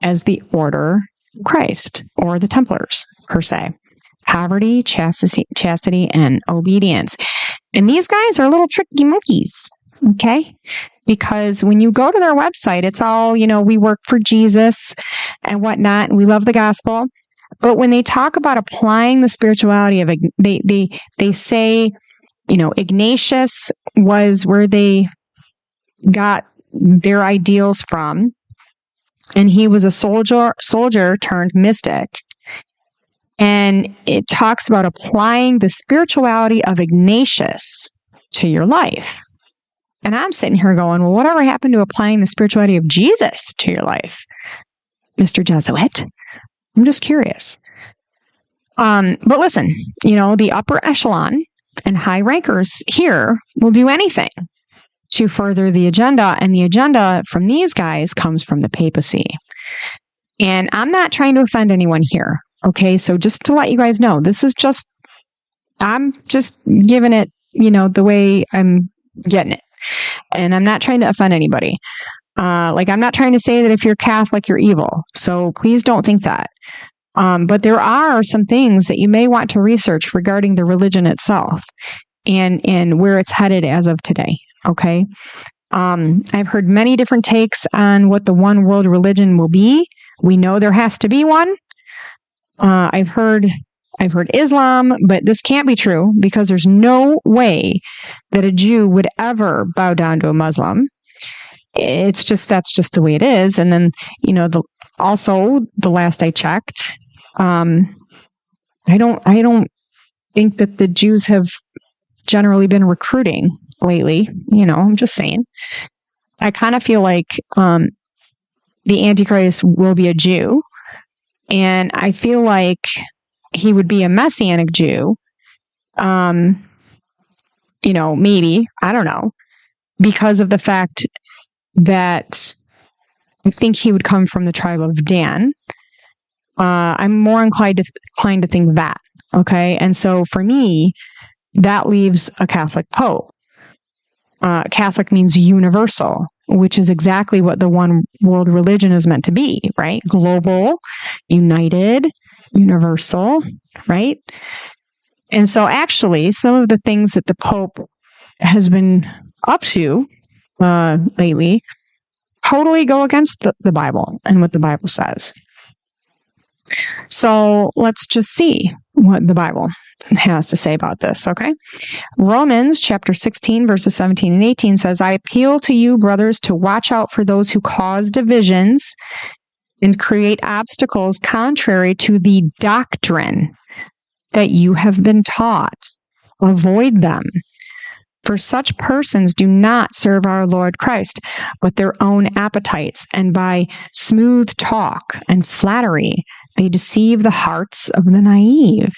as the Order of Christ, or the Templars, per se. Poverty, chastity, and obedience. And these guys are little tricky monkeys, okay? Because when you go to their website, it's all, we work for Jesus and whatnot, and we love the gospel. But when they talk about applying the spirituality of, they say, Ignatius was where they got their ideals from, and he was a soldier turned mystic. And it talks about applying the spirituality of Ignatius to your life. And I'm sitting here going, well, whatever happened to applying the spirituality of Jesus to your life, Mr. Jesuit? I'm just curious. But listen, the upper echelon and high rankers here will do anything to further the agenda. And the agenda from these guys comes from the papacy. And I'm not trying to offend anyone here. Okay, so just to let you guys know, I'm just giving it, the way I'm getting it. And I'm not trying to offend anybody. I'm not trying to say that if you're Catholic, you're evil. So please don't think that. But there are some things that you may want to research regarding the religion itself and where it's headed as of today. Okay. I've heard many different takes on what the one world religion will be. We know there has to be one. I've heard Islam, but this can't be true because there's no way that a Jew would ever bow down to a Muslim. That's just the way it is. And then, also the last I checked, I don't think that the Jews have generally been recruiting lately. I'm just saying. I kind of feel like the Antichrist will be a Jew. And I feel like he would be a Messianic Jew. Maybe, I don't know, because of the fact that I think he would come from the tribe of Dan. I'm more inclined to think that. Okay. And so for me, that leaves a Catholic Pope. Catholic means universal, which is exactly what the one world religion is meant to be, right? Global, united, universal, right? And so actually, some of the things that the Pope has been up to lately totally go against the Bible and what the Bible says. So let's just see what the Bible has to say about this, okay? Romans chapter 16, verses 17 and 18 says, I appeal to you, brothers, to watch out for those who cause divisions and create obstacles contrary to the doctrine that you have been taught. Avoid them. For such persons do not serve our Lord Christ, but their own appetites, and by smooth talk and flattery, they deceive the hearts of the naive.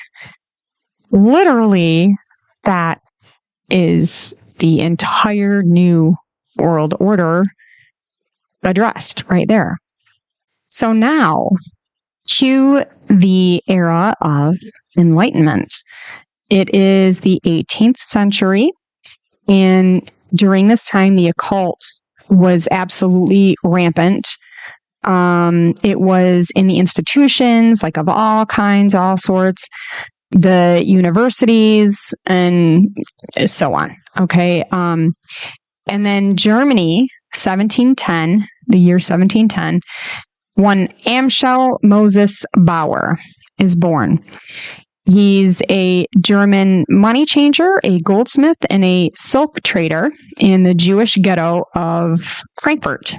Literally, that is the entire New World Order addressed right there. So now, to the era of Enlightenment. It is the 18th century. And during this time, the occult was absolutely rampant. It was in the institutions, like of all kinds, all sorts, the universities, and so on. Okay. And then Germany, 1710, the year 1710, one Amschel Moses Bauer is born. He's a German money changer, a goldsmith, and a silk trader in the Jewish ghetto of Frankfurt.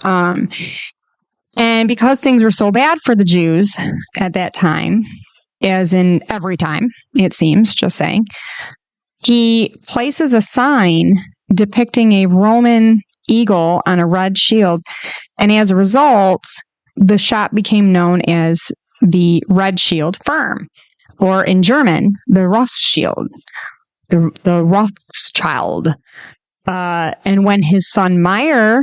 And because things were so bad for the Jews at that time, as in every time, it seems, just saying, he places a sign depicting a Roman eagle on a red shield. And as a result, the shop became known as the Red Shield Firm, or in German, the Rothschild, the Rothschild. And when his son Meyer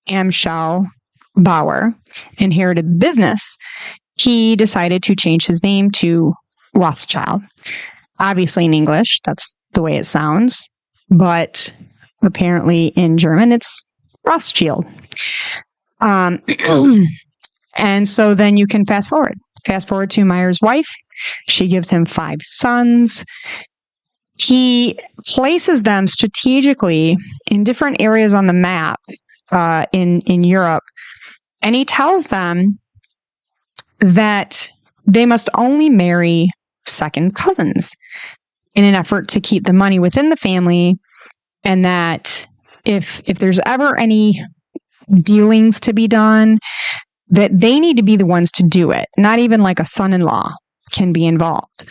Amschel Bauer inherited the business, he decided to change his name to Rothschild. Obviously in English, that's the way it sounds, but apparently in German, it's Rothschild. And so then you can fast forward. Fast forward to Meyer's wife. She gives him 5 sons. He places them strategically in different areas on the map in Europe. And he tells them that they must only marry second cousins in an effort to keep the money within the family. And that if there's ever any dealings to be done, that they need to be the ones to do it. Not even like a son-in-law can be involved.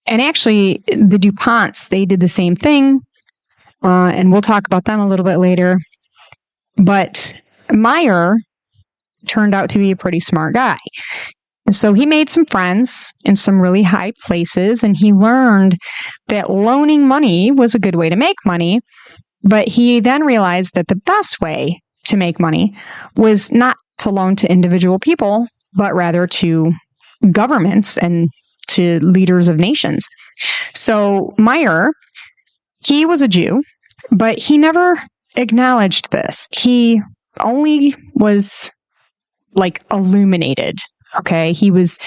And actually, the DuPonts, they did the same thing. And we'll talk about them a little bit later. But Meyer turned out to be a pretty smart guy. And so he made some friends in some really high places, and he learned that loaning money was a good way to make money. But he then realized that the best way to make money was not to loan to individual people, but rather to governments and to leaders of nations. So Meyer, he was a Jew, but he never acknowledged this. He only was like illuminated. Okay. He was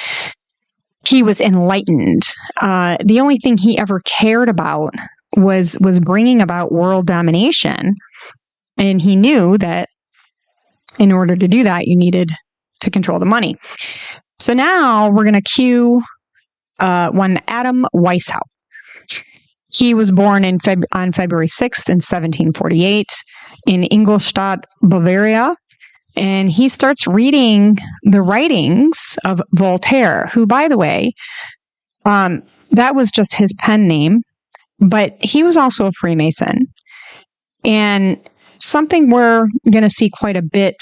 enlightened. The only thing he ever cared about was bringing about world domination. And he knew that in order to do that, you needed to control the money. So now we're going to cue one Adam Weishaupt. He was born on February 6th in 1748 in Ingolstadt, Bavaria. And he starts reading the writings of Voltaire, who, by the way, that was just his pen name, but he was also a Freemason. And something we're going to see quite a bit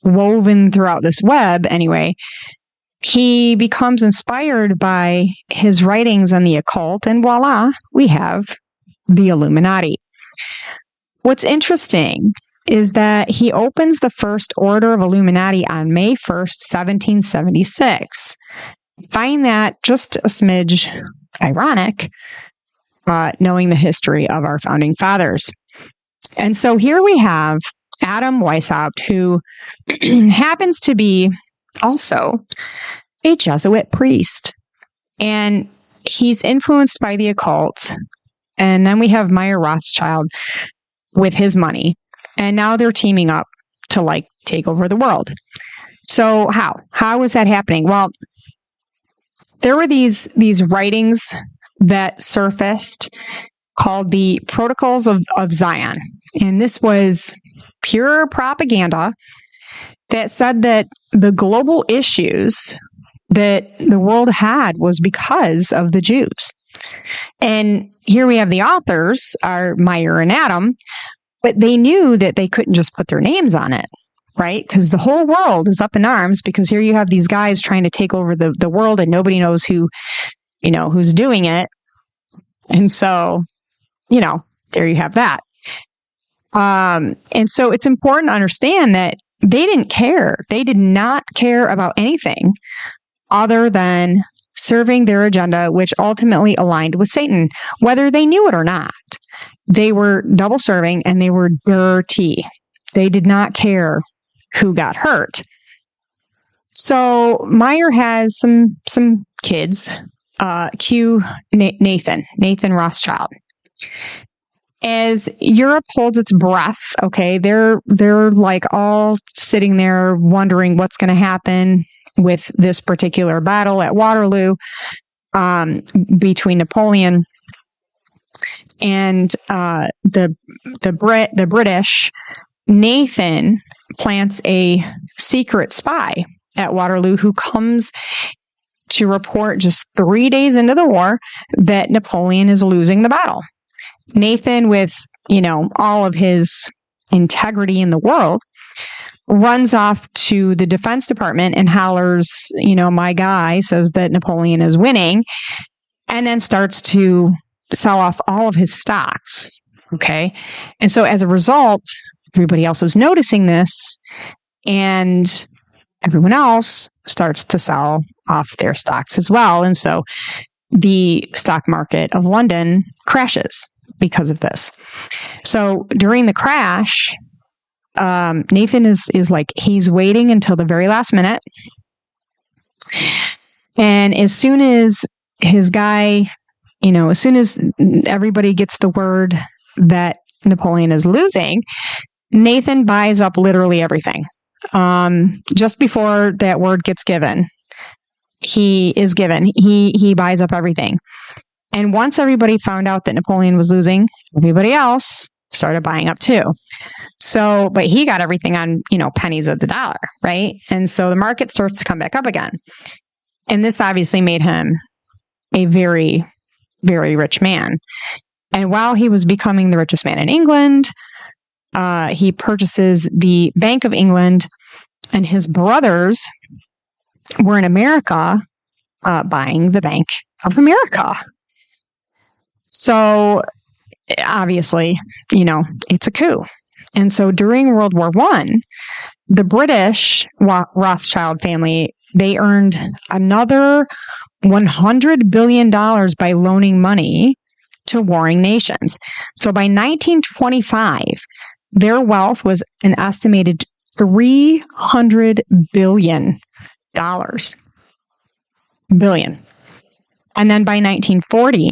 woven throughout this web anyway, he becomes inspired by his writings on the occult, and voila, we have the Illuminati. What's interesting is that he opens the first Order of Illuminati on May 1st, 1776. I find that just a smidge ironic, knowing the history of our founding fathers. And so here we have Adam Weishaupt, who happens to be also a Jesuit priest. And he's influenced by the occult. And then we have Meyer Rothschild with his money. And now they're teaming up to take over the world. So how is that happening? Well, there were these writings that surfaced called the Protocols of Zion. And this was pure propaganda that said that the global issues that the world had was because of the Jews. And here we have the authors, are Meyer and Adam, but they knew that they couldn't just put their names on it, right? Because the whole world is up in arms, because here you have these guys trying to take over the world and nobody knows who's doing it. And so, there you have that. And so it's important to understand that they didn't care. They did not care about anything other than serving their agenda, which ultimately aligned with Satan, whether they knew it or not. They were double serving and they were dirty. They did not care who got hurt. So Meyer has some kids, cue Nathan Rothschild. As Europe holds its breath, okay, they're all sitting there wondering what's going to happen with this particular battle at Waterloo between Napoleon and the British. Nathan plants a secret spy at Waterloo who comes to report just 3 days into the war that Napoleon is losing the battle. Nathan, with, all of his integrity in the world, runs off to the Defense Department and hollers, my guy says that Napoleon is winning, and then starts to sell off all of his stocks. Okay. And so as a result, everybody else is noticing this, and everyone else starts to sell off their stocks as well. And so the stock market of London crashes because of this. So during the crash, Nathan is he's waiting until the very last minute. And as soon as his guy, as soon as everybody gets the word that Napoleon is losing, Nathan buys up literally everything. Just before that word gets given, he buys up everything. And once everybody found out that Napoleon was losing, everybody else started buying up too. So, but he got everything on, pennies of the dollar, right? And so the market starts to come back up again. And this obviously made him a very, very rich man. And while he was becoming the richest man in England, he purchases the Bank of England, and his brothers were in America buying the Bank of America. So obviously, it's a coup. And so during World War I, the British Rothschild family, they earned another $100 billion by loaning money to warring nations. So by 1925, their wealth was an estimated $300 billion. Billion. And then by 1940,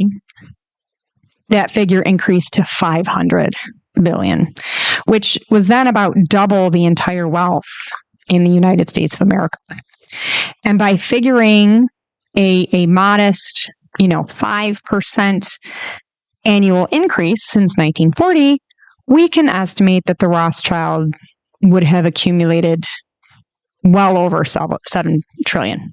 that figure increased to 500 billion, which was then about double the entire wealth in the United States of America. And by figuring a modest, 5% annual increase since 1940, we can estimate that the Rothschild would have accumulated well over $7 trillion.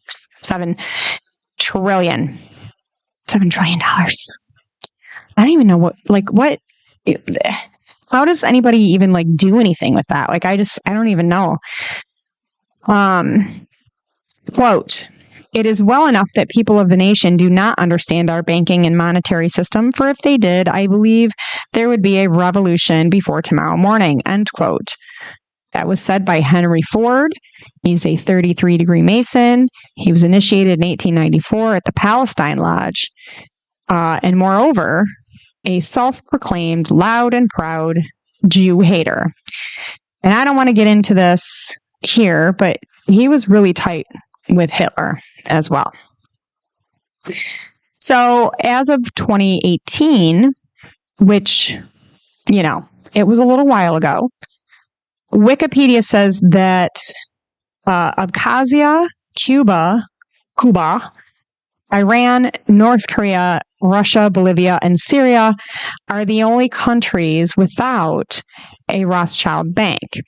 I don't even know what, how does anybody even do anything with that? I don't even know. Quote, It is well enough that people of the nation do not understand our banking and monetary system, for if they did, I believe there would be a revolution before tomorrow morning, end quote. That was said by Henry Ford. He's a 33-degree Mason. He was initiated in 1894 at the Palestine Lodge. And moreover, a self-proclaimed loud and proud Jew hater. And I don't want to get into this here, but he was really tight with Hitler as well. So as of 2018, which, it was a little while ago, Wikipedia says that Abkhazia, Cuba, Iran, North Korea, Russia, Bolivia, and Syria are the only countries without a Rothschild bank.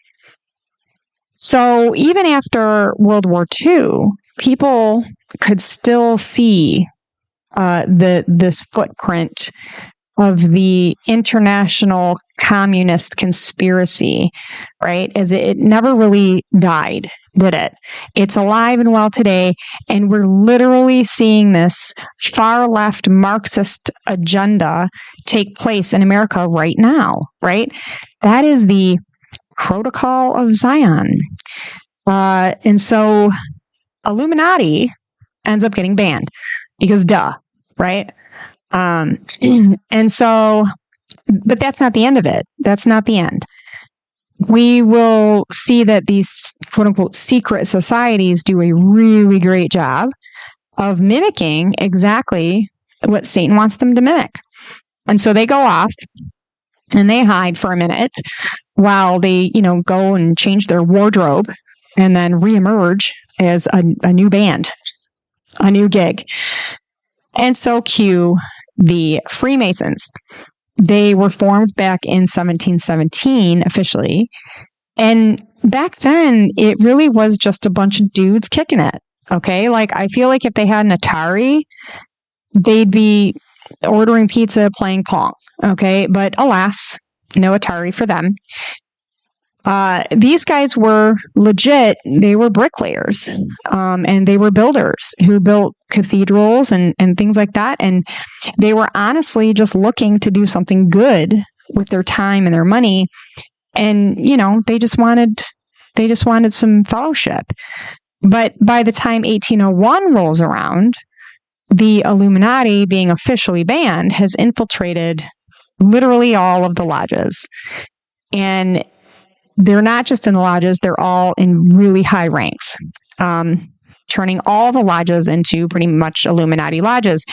So even after World War II, people could still see this footprint of the international communist conspiracy, right? As it never really died, did it? It's alive and well today, and we're literally seeing this far left Marxist agenda take place in America right now, right? That is the Protocol of Zion. And so Illuminati ends up getting banned because right? And so, but that's not the end of it. That's not the end. We will see that these quote unquote secret societies do a really great job of mimicking exactly what Satan wants them to mimic. And so they go off and they hide for a minute while they, go and change their wardrobe and then reemerge as a new band, a new gig. And so cue the Freemasons. They were formed back in 1717 officially. And back then, it really was just a bunch of dudes kicking it. Okay. Like, I feel like if they had an Atari, they'd be ordering pizza, playing Pong. Okay. But alas, no Atari for them. These guys were legit. They were bricklayers, and they were builders who built cathedrals and things like that. And they were honestly just looking to do something good with their time and their money. And, they just wanted some fellowship. But by the time 1801 rolls around, the Illuminati, being officially banned, has infiltrated literally all of the lodges. And they're not just in the lodges, they're all in really high ranks, turning all the lodges into pretty much Illuminati lodges.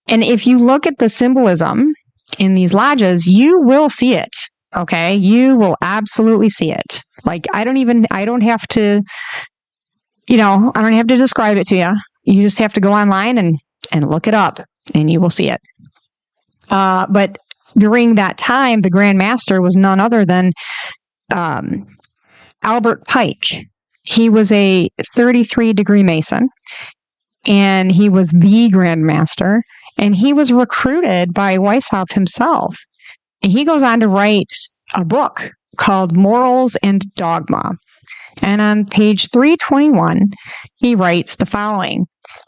And if you look at the symbolism in these lodges, you will see it. Okay. You will absolutely see it. Like, I don't have to, I don't have to describe it to you. You just have to go online and look it up and you will see it. But during that time, the Grand Master was none other than Albert Pike. He was a 33-degree Mason, and he was the Grand Master, and he was recruited by Weishaupt himself. And he goes on to write a book called Morals and Dogma. And on page 321, he writes the following.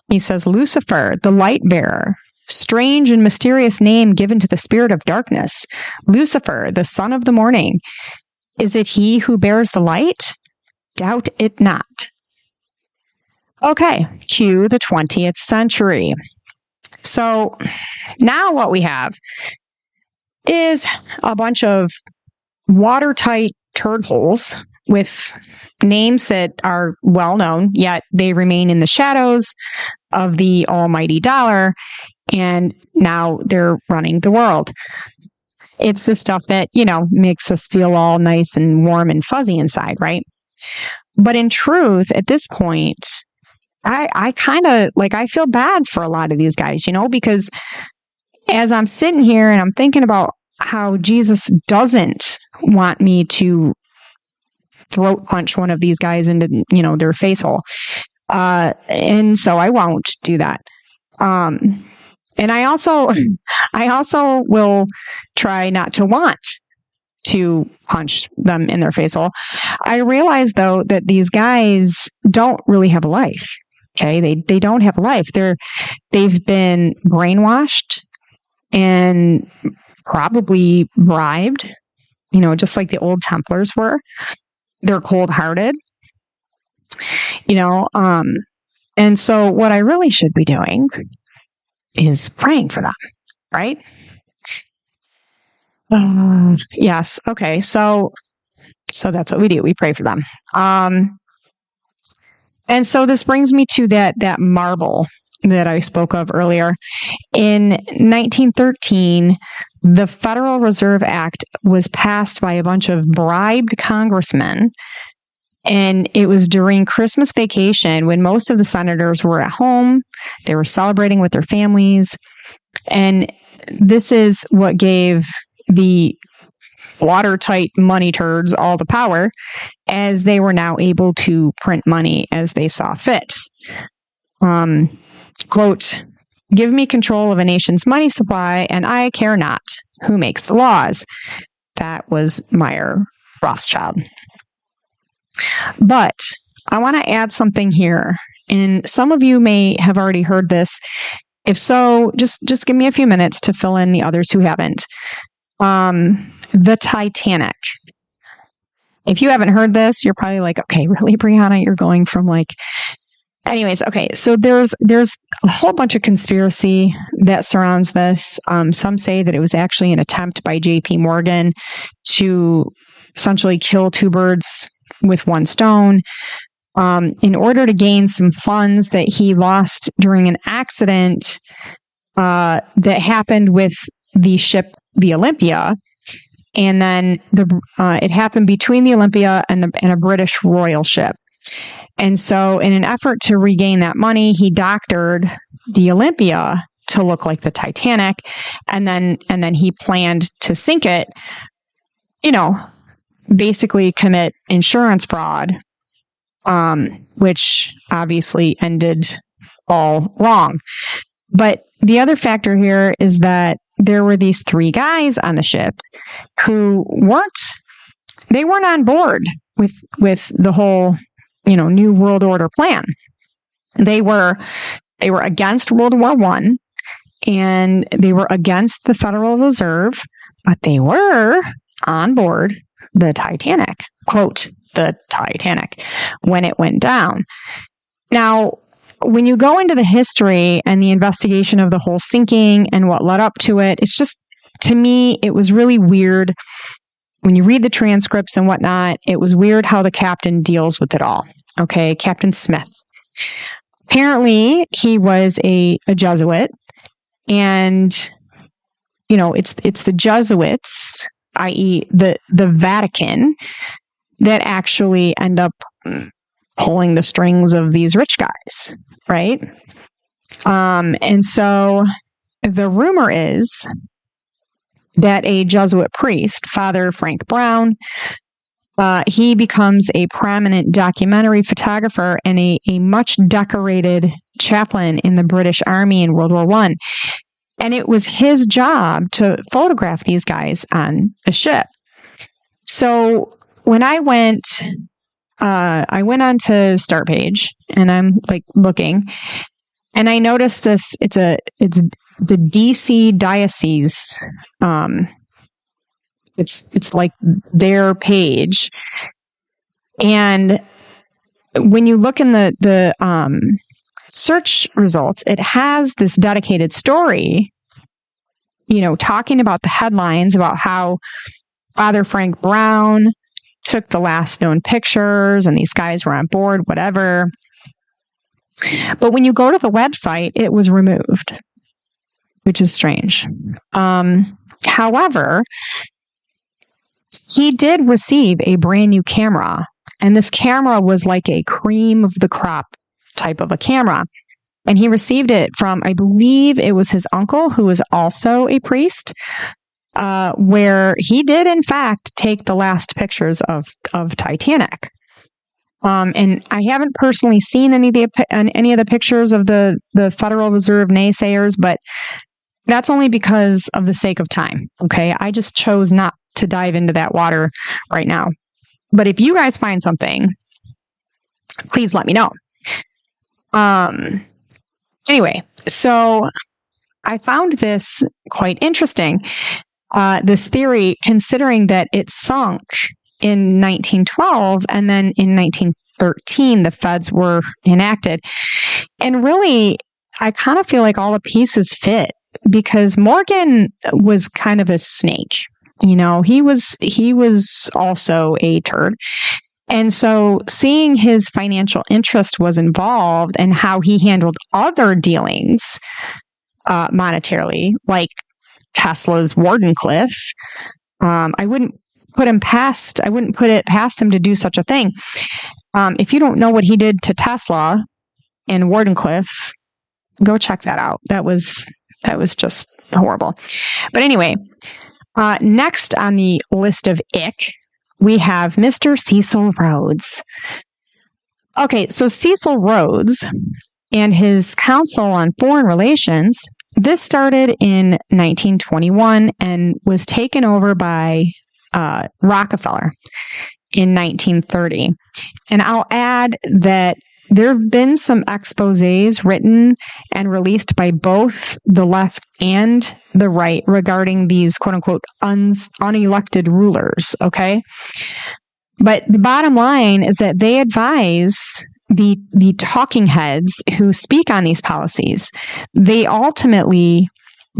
He says, Lucifer, the light bearer, strange and mysterious name given to the spirit of darkness. Lucifer, the son of the morning. Is it he who bears the light? Doubt it not. Okay, cue the 20th century. So now what we have is a bunch of watertight turd holes with names that are well known, yet they remain in the shadows of the almighty dollar, and now they're running the world. It's the stuff that, makes us feel all nice and warm and fuzzy inside, right? But in truth, at this point, I kind of, I feel bad for a lot of these guys, because as I'm sitting here and I'm thinking about how Jesus doesn't want me to throat punch one of these guys into, their face hole. And so I won't do that. And I also will try not to want to punch them in their face hole. I realize, though, that these guys don't really have a life. Okay. They don't have a life. They've been brainwashed and probably bribed, just like the old Templars were. They're cold-hearted, and so what I really should be doing is praying for them, right? Yes. Okay. So that's what we do. We pray for them. And so this brings me to that marble that I spoke of earlier. In 1913, the Federal Reserve Act was passed by a bunch of bribed congressmen. And it was during Christmas vacation when most of the senators were at home. They were celebrating with their families. And this is what gave the watertight money turds all the power, as they were now able to print money as they saw fit. Quote, "Give me control of a nation's money supply, and I care not who makes the laws." That was Meyer Rothschild. But I want to add something here, and some of you may have already heard this. If so, just give me a few minutes to fill in the others who haven't. The Titanic. If you haven't heard this, you're probably like, okay, really, Brianna? You're going from anyways, okay. So there's a whole bunch of conspiracy that surrounds this. Some say that it was actually an attempt by J.P. Morgan to essentially kill two birds with one stone, in order to gain some funds that he lost during an accident that happened with the ship, the Olympia. And then it happened between the Olympia and a British royal ship. And so in an effort to regain that money, he doctored the Olympia to look like the Titanic. And then he planned to sink it, basically commit insurance fraud, which obviously ended all wrong. But the other factor here is that there were these three guys on the ship who weren't on board with the whole, New World Order plan. They were against World War I, and they were against the Federal Reserve, but they were on board the Titanic, quote, the Titanic, when it went down. Now, when you go into the history and the investigation of the whole sinking and what led up to it, it's just, to me, it was really weird. When you read the transcripts and whatnot, it was weird how the captain deals with it all. Okay, Captain Smith. Apparently, he was a Jesuit, and it's the Jesuits, i.e., the Vatican, that actually end up pulling the strings of these rich guys, right? And so the rumor is that a Jesuit priest, Father Frank Brown, he becomes a prominent documentary photographer and a much decorated chaplain in the British Army in World War I. And it was his job to photograph these guys on a ship. So when I went onto Startpage, and I'm looking, and I noticed this. It's the DC Diocese. It's like their page, and when you look in the search results, it has this dedicated story, talking about the headlines about how Father Frank Brown took the last known pictures and these guys were on board, whatever. But when you go to the website, it was removed, which is strange. However, he did receive a brand new camera, and this camera was like a cream of the crop type of a camera. And he received it from, I believe it was his uncle, who was also a priest, where he did, in fact, take the last pictures of Titanic. And I haven't personally seen any of the pictures of the Federal Reserve naysayers, but that's only because of the sake of time. Okay, I just chose not to dive into that water right now. But if you guys find something, please let me know. Anyway, so I found this quite interesting. This theory, considering that it sunk in 1912 and then in 1913, the feds were enacted. And really, I kind of feel like all the pieces fit because Morgan was kind of a snake. You know, he was also a turd. And so seeing his financial interest was involved and how he handled other dealings monetarily, like Tesla's Wardenclyffe, I wouldn't put it past him to do such a thing. If you don't know what he did to Tesla and Wardenclyffe, go check that out. That was just horrible. But anyway, next on the list of ick, we have Mr. Cecil Rhodes. Okay, so Cecil Rhodes and his Council on Foreign Relations, this started in 1921 and was taken over by Rockefeller in 1930. And I'll add that there have been some exposés written and released by both the left and the right regarding these quote-unquote unelected rulers, okay? But the bottom line is that they advise the talking heads who speak on these policies. They ultimately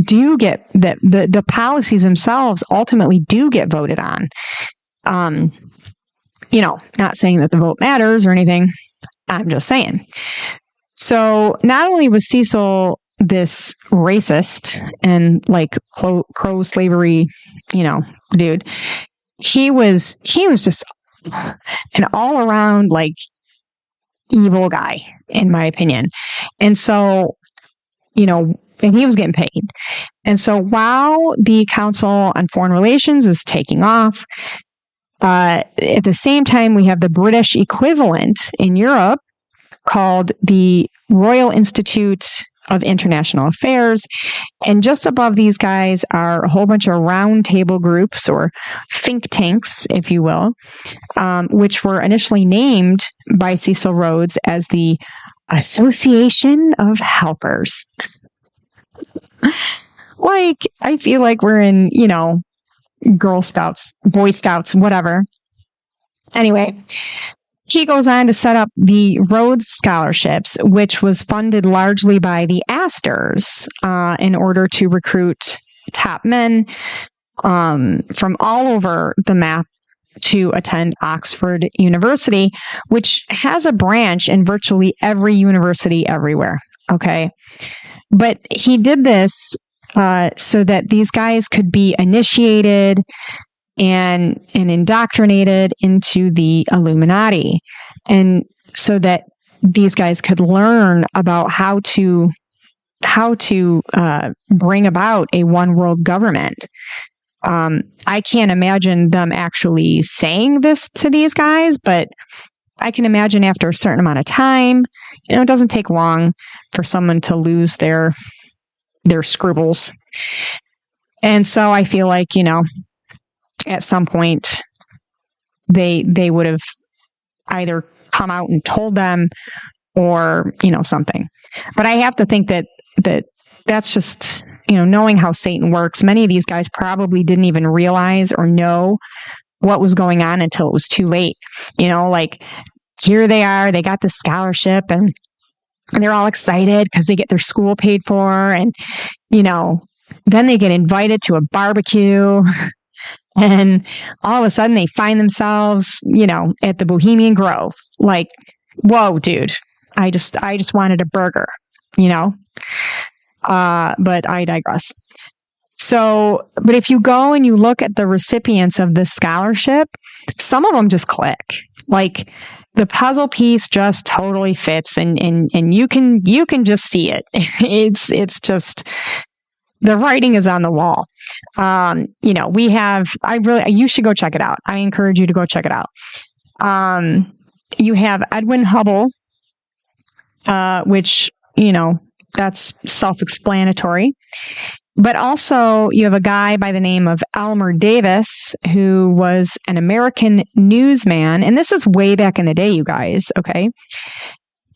do get the policies themselves ultimately do get voted on. Not saying that the vote matters or anything. I'm just saying. So not only was Cecil this racist and like pro-slavery, dude, he was just an all-around like evil guy, in my opinion. And so, and he was getting paid. And so while the Council on Foreign Relations is taking off, at the same time, we have the British equivalent in Europe called the Royal Institute of International Affairs. And just above these guys are a whole bunch of round table groups or think tanks, if you will, which were initially named by Cecil Rhodes as the Association of Helpers. Like, I feel like we're in, Girl Scouts, Boy Scouts, whatever. Anyway, he goes on to set up the Rhodes Scholarships, which was funded largely by the Astors in order to recruit top men from all over the map to attend Oxford University, which has a branch in virtually every university everywhere. Okay. But he did this so that these guys could be initiated and indoctrinated into the Illuminati, and so that these guys could learn about how to bring about a one world government. I can't imagine them actually saying this to these guys, but I can imagine after a certain amount of time, it doesn't take long for someone to lose their scruples. And so I feel like, at some point they would have either come out and told them or, something. But I have to think that's just, knowing how Satan works. Many of these guys probably didn't even realize or know what was going on until it was too late. Like here they are, they got the scholarship and they're all excited because they get their school paid for. And, then they get invited to a barbecue and all of a sudden they find themselves, at the Bohemian Grove. Like, whoa, dude, I just wanted a burger, but I digress. So, but if you go and you look at the recipients of this scholarship, some of them just click. Like the puzzle piece just totally fits, and you can just see it. It's just the writing is on the wall. We have. You should go check it out. I encourage you to go check it out. You have Edwin Hubble, which that's self-explanatory. But also, you have a guy by the name of Elmer Davis, who was an American newsman. And this is way back in the day, you guys, okay?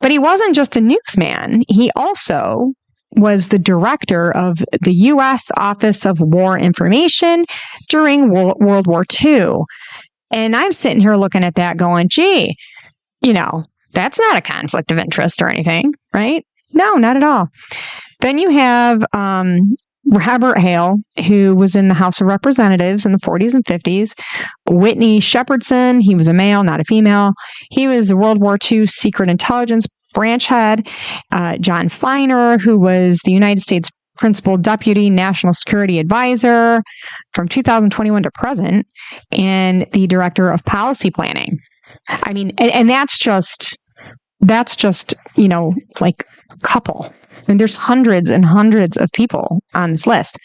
But he wasn't just a newsman. He also was the director of the U.S. Office of War Information during World War II. And I'm sitting here looking at that going, gee, that's not a conflict of interest or anything, right? No, not at all. Then you have Robert Hale, who was in the House of Representatives in the 40s and 50s. Whitney Shepherdson, he was a male, not a female. He was a World War II Secret Intelligence branch head. John Feiner, who was the United States Principal Deputy National Security Advisor from 2021 to present, and the Director of Policy Planning. I mean, and that's just, like a couple. And there's hundreds and hundreds of people on this list.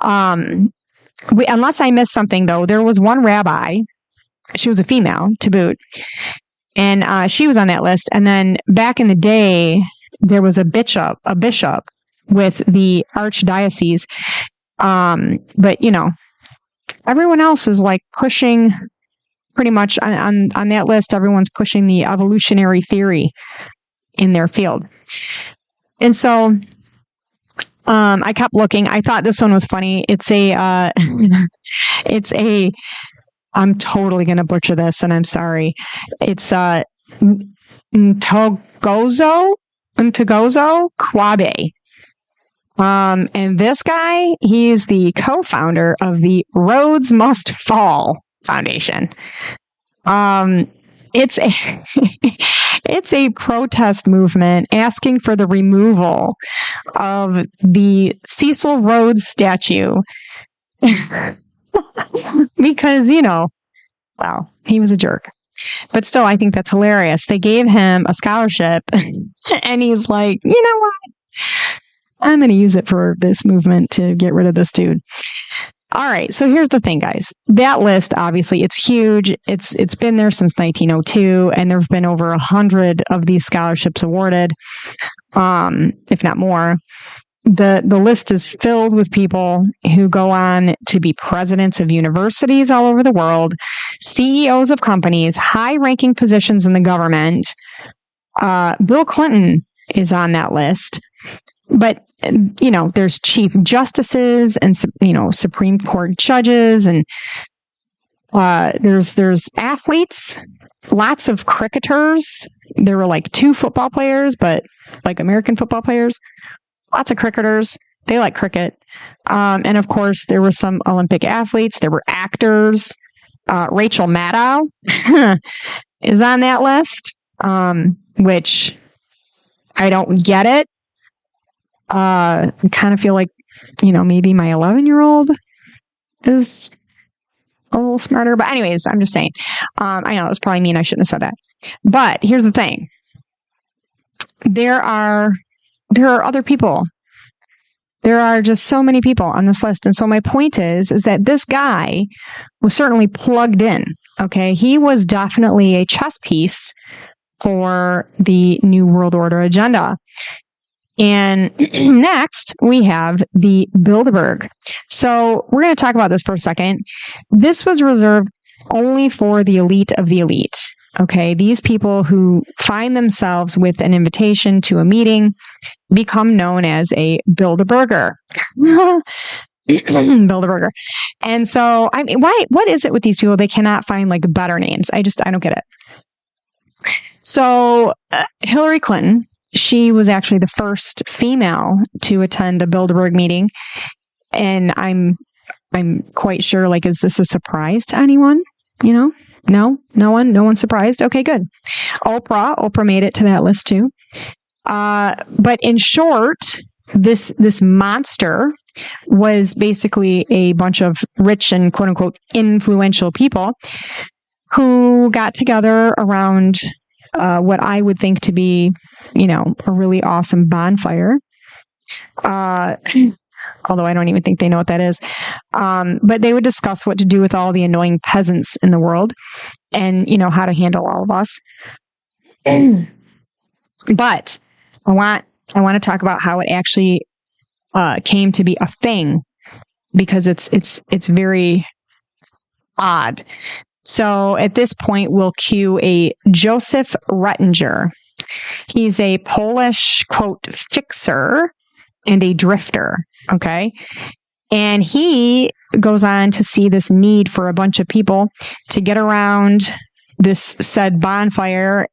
Unless I missed something, though, there was one rabbi. She was a female, to boot. And she was on that list. And then back in the day, there was a bishop with the archdiocese. But, everyone else is like pushing pretty much on that list. Everyone's pushing the evolutionary theory in their field. And so I kept looking. I thought this one was funny. I'm totally going to butcher this, and I'm sorry. It's Ntogozo Kwabe. And this guy, he's the co-founder of the Roads Must Fall Foundation. It's a protest movement asking for the removal of the Cecil Rhodes statue because, well, he was a jerk. But still, I think that's hilarious. They gave him a scholarship and he's like, you know what? I'm going to use it for this movement to get rid of this dude. All right. So here's the thing, guys. That list, obviously, it's huge. It's been there since 1902, and there've been over 100 of these scholarships awarded, if not more. The list is filled with people who go on to be presidents of universities all over the world, CEOs of companies, high-ranking positions in the government. Bill Clinton is on that list. But, there's chief justices and, Supreme Court judges, and there's athletes, lots of cricketers. There were like 2 football players, but like American football players, lots of cricketers. They like cricket. And of course, there were some Olympic athletes. There were actors. Rachel Maddow is on that list, which I don't get it. I kind of feel like, maybe my 11-year-old is a little smarter. But anyways, I'm just saying. I know it was probably mean. I shouldn't have said that. But here's the thing. There are other people. There are just so many people on this list. And so my point is that this guy was certainly plugged in. Okay. He was definitely a chess piece for the New World Order agenda. And next, we have the Bilderberg. So we're going to talk about this for a second. This was reserved only for the elite of the elite. Okay, these people who find themselves with an invitation to a meeting become known as a Bilderberger. Bilderberger. And so, what is it with these people? They cannot find like better names. I don't get it. So, Hillary Clinton, she was actually the first female to attend a Bilderberg meeting. And I'm quite sure, like, is this a surprise to anyone? No one's surprised. Okay, good. Oprah made it to that list too. But in short, this monster was basically a bunch of rich and quote unquote influential people who got together around what I would think to be, a really awesome bonfire. Although I don't even think they know what that is. But they would discuss what to do with all the annoying peasants in the world and, how to handle all of us. But I want to talk about how it actually came to be a thing, because it's very odd. So at this point, we'll cue a Joseph Rettinger. He's a Polish, quote, fixer and a drifter. Okay. And he goes on to see this need for a bunch of people to get around this said bonfire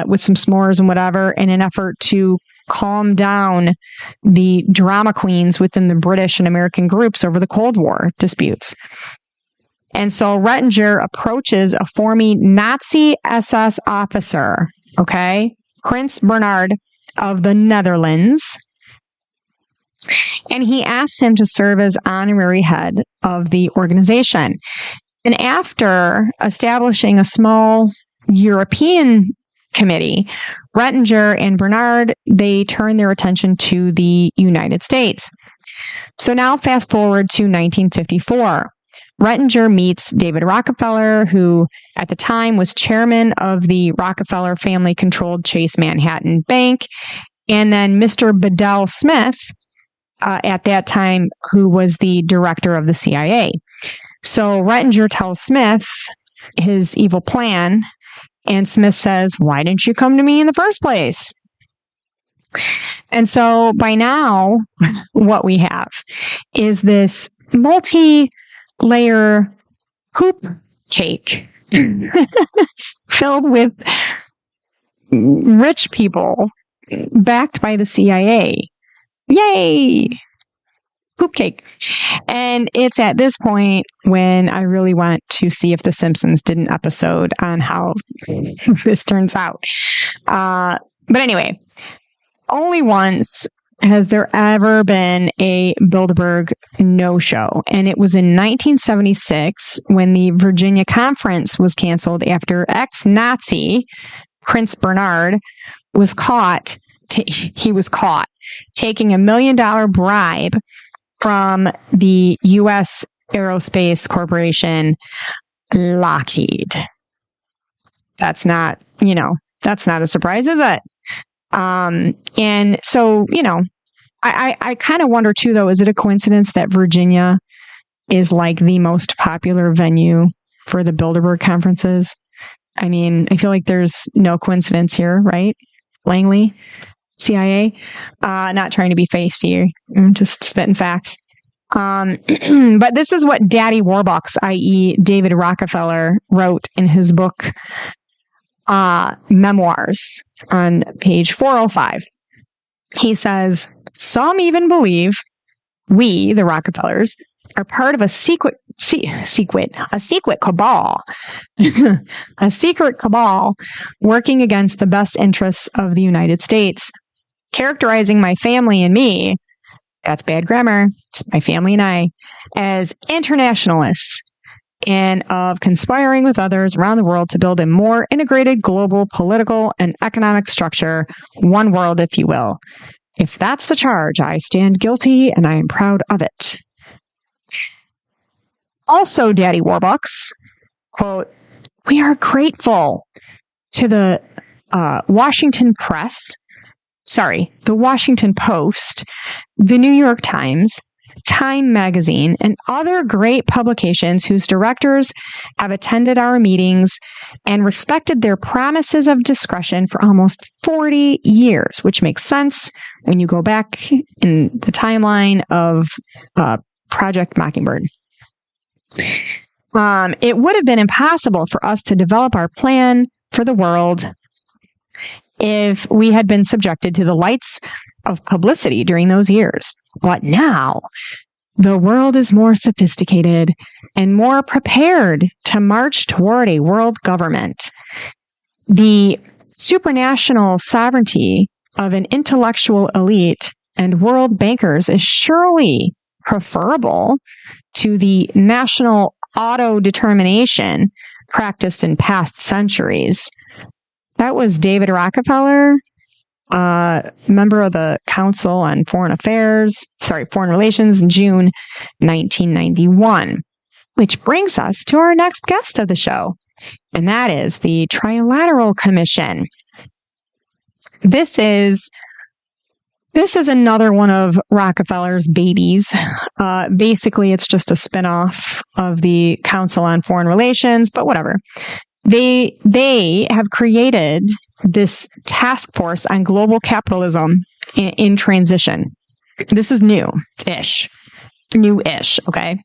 with some s'mores and whatever in an effort to calm down the drama queens within the British and American groups over the Cold War disputes. And so Rettinger approaches a former Nazi SS officer, okay, Prince Bernhard of the Netherlands, and he asks him to serve as honorary head of the organization. And after establishing a small European committee, Rettinger and Bernhard, they turn their attention to the United States. So now fast forward to 1954. Rettinger meets David Rockefeller, who at the time was chairman of the Rockefeller family-controlled Chase Manhattan Bank, and then Mr. Bedell Smith, at that time, who was the director of the CIA. So Rettinger tells Smith his evil plan, and Smith says, "Why didn't you come to me in the first place?" And so by now, what we have is this multi-layer hoop cake filled with rich people backed by the CIA. Yay! Poop cake. And it's at this point when I really want to see if The Simpsons did an episode on how this turns out. But anyway, only once has there ever been a Bilderberg no-show. And it was in 1976 when the Virginia Conference was canceled after ex-Nazi Prince Bernhard was caught. He was caught taking $1 million bribe from the U.S. Aerospace Corporation, Lockheed. That's not a surprise, is it? And so, I kind of wonder too, though, is it a coincidence that Virginia is like the most popular venue for the Bilderberg conferences? I mean, I feel like there's no coincidence here, right? Langley, CIA, not trying to be feisty, just spitting facts. But this is what Daddy Warbucks, i.e. David Rockefeller, wrote in his book, Memoirs, on page 405. He says, "Some even believe we, the Rockefellers, are part of a secret cabal, a secret cabal working against the best interests of the United States, characterizing my family and me," that's bad grammar, it's my family and I, "as internationalists, and of conspiring with others around the world to build a more integrated global political and economic structure, one world, if you will. If that's the charge, I stand guilty and I am proud of it." Also, Daddy Warbucks, quote, "We are grateful to the Washington Post, the New York Times, Time Magazine, and other great publications whose directors have attended our meetings and respected their promises of discretion for almost 40 years, which makes sense when you go back in the timeline of Project Mockingbird. It would have been impossible for us to develop our plan for the world if we had been subjected to the lights of publicity during those years. But now, the world is more sophisticated and more prepared to march toward a world government. The supranational sovereignty of an intellectual elite and world bankers is surely preferable to the national auto-determination practiced in past centuries. That was David Rockefeller, member of the Council on Foreign Relations in June 1991. Which brings us to our next guest of the show, and that is the Trilateral Commission. This is another one of Rockefeller's babies. Basically, it's just a spinoff of the Council on Foreign Relations, but whatever. They have created this task force on global capitalism in transition. This is new-ish. Okay?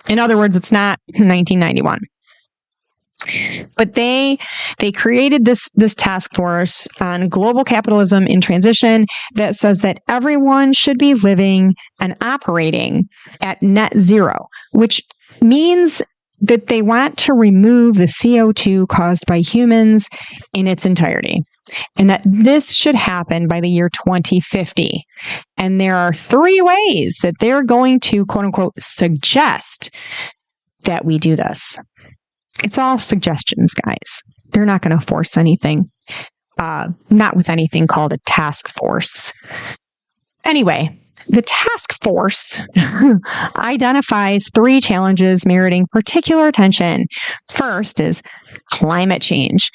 In other words, it's not 1991. But they created this task force on global capitalism in transition that says that everyone should be living and operating at net zero, which means that they want to remove the CO2 caused by humans in its entirety, and that this should happen by the year 2050. And there are 3 ways that they're going to, quote unquote, suggest that we do this. It's all suggestions, guys. They're not going to force anything, not with anything called a task force. Anyway, the task force identifies 3 challenges meriting particular attention. First is climate change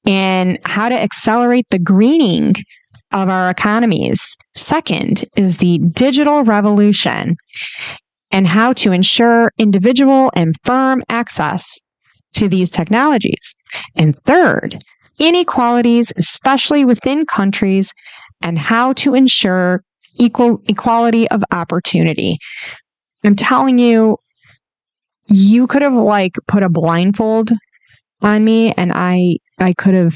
and how to accelerate the greening of our economies. Second is the digital revolution and how to ensure individual and firm access to these technologies. And third, inequalities, especially within countries, and how to ensure equality of opportunity. I'm telling you, you could have put a blindfold on me and I could have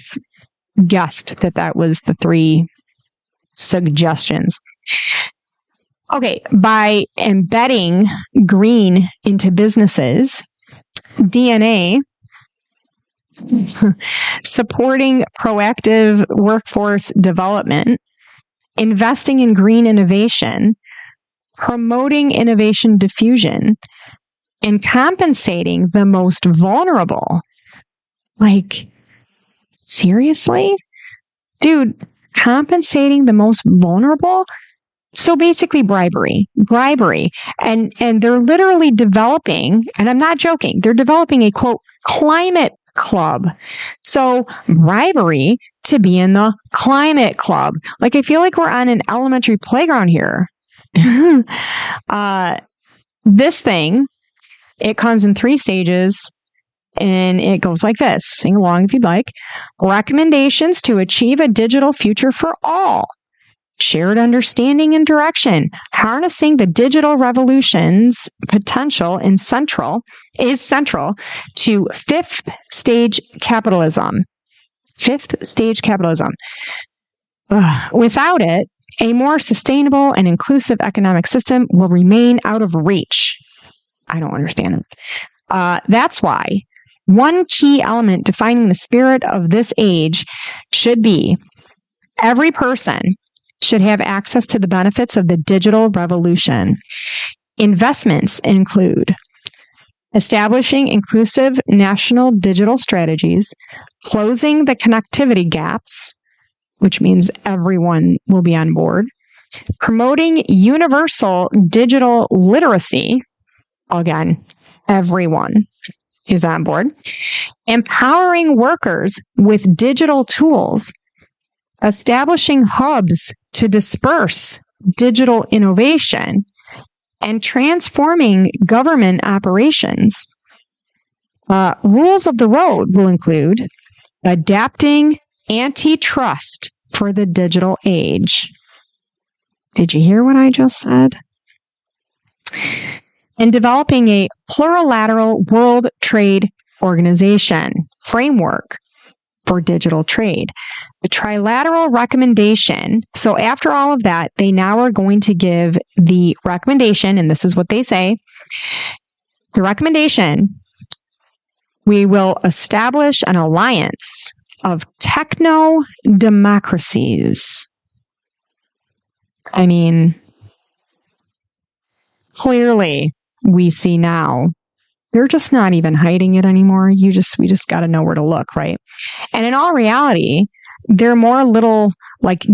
guessed that was the 3 suggestions. Okay, by embedding green into businesses, DNA, supporting proactive workforce development, investing in green innovation, promoting innovation diffusion, and compensating the most vulnerable. Seriously? Dude, compensating the most vulnerable? So basically bribery. And they're literally developing, and I'm not joking, they're developing a, quote, climate club. So bribery to be in the climate club. I feel like we're on an elementary playground here. This thing, it comes in 3 stages. And it goes like this. Sing along if you'd like. Recommendations to achieve a digital future for all. Shared understanding and direction. Harnessing the digital revolution's potential is central to 5th stage capitalism. 5th stage capitalism. Without it, a more sustainable and inclusive economic system will remain out of reach. I don't understand it. That's why one key element defining the spirit of this age should be every person should have access to the benefits of the digital revolution. Investments include establishing inclusive national digital strategies, closing the connectivity gaps, which means everyone will be on board, promoting universal digital literacy, again, everyone is on board, empowering workers with digital tools, establishing hubs to disperse digital innovation, and transforming government operations. Rules of the road will include adapting antitrust for the digital age. Did you hear what I just said? And developing a plurilateral World Trade Organization framework for digital trade. The trilateral recommendation. So after all of that, they now are going to give the recommendation, and this is what they say. The recommendation, we will establish an alliance of techno-democracies. I mean, clearly we see now they're just not even hiding it anymore. We just got to know where to look, right? And in all reality, there are more little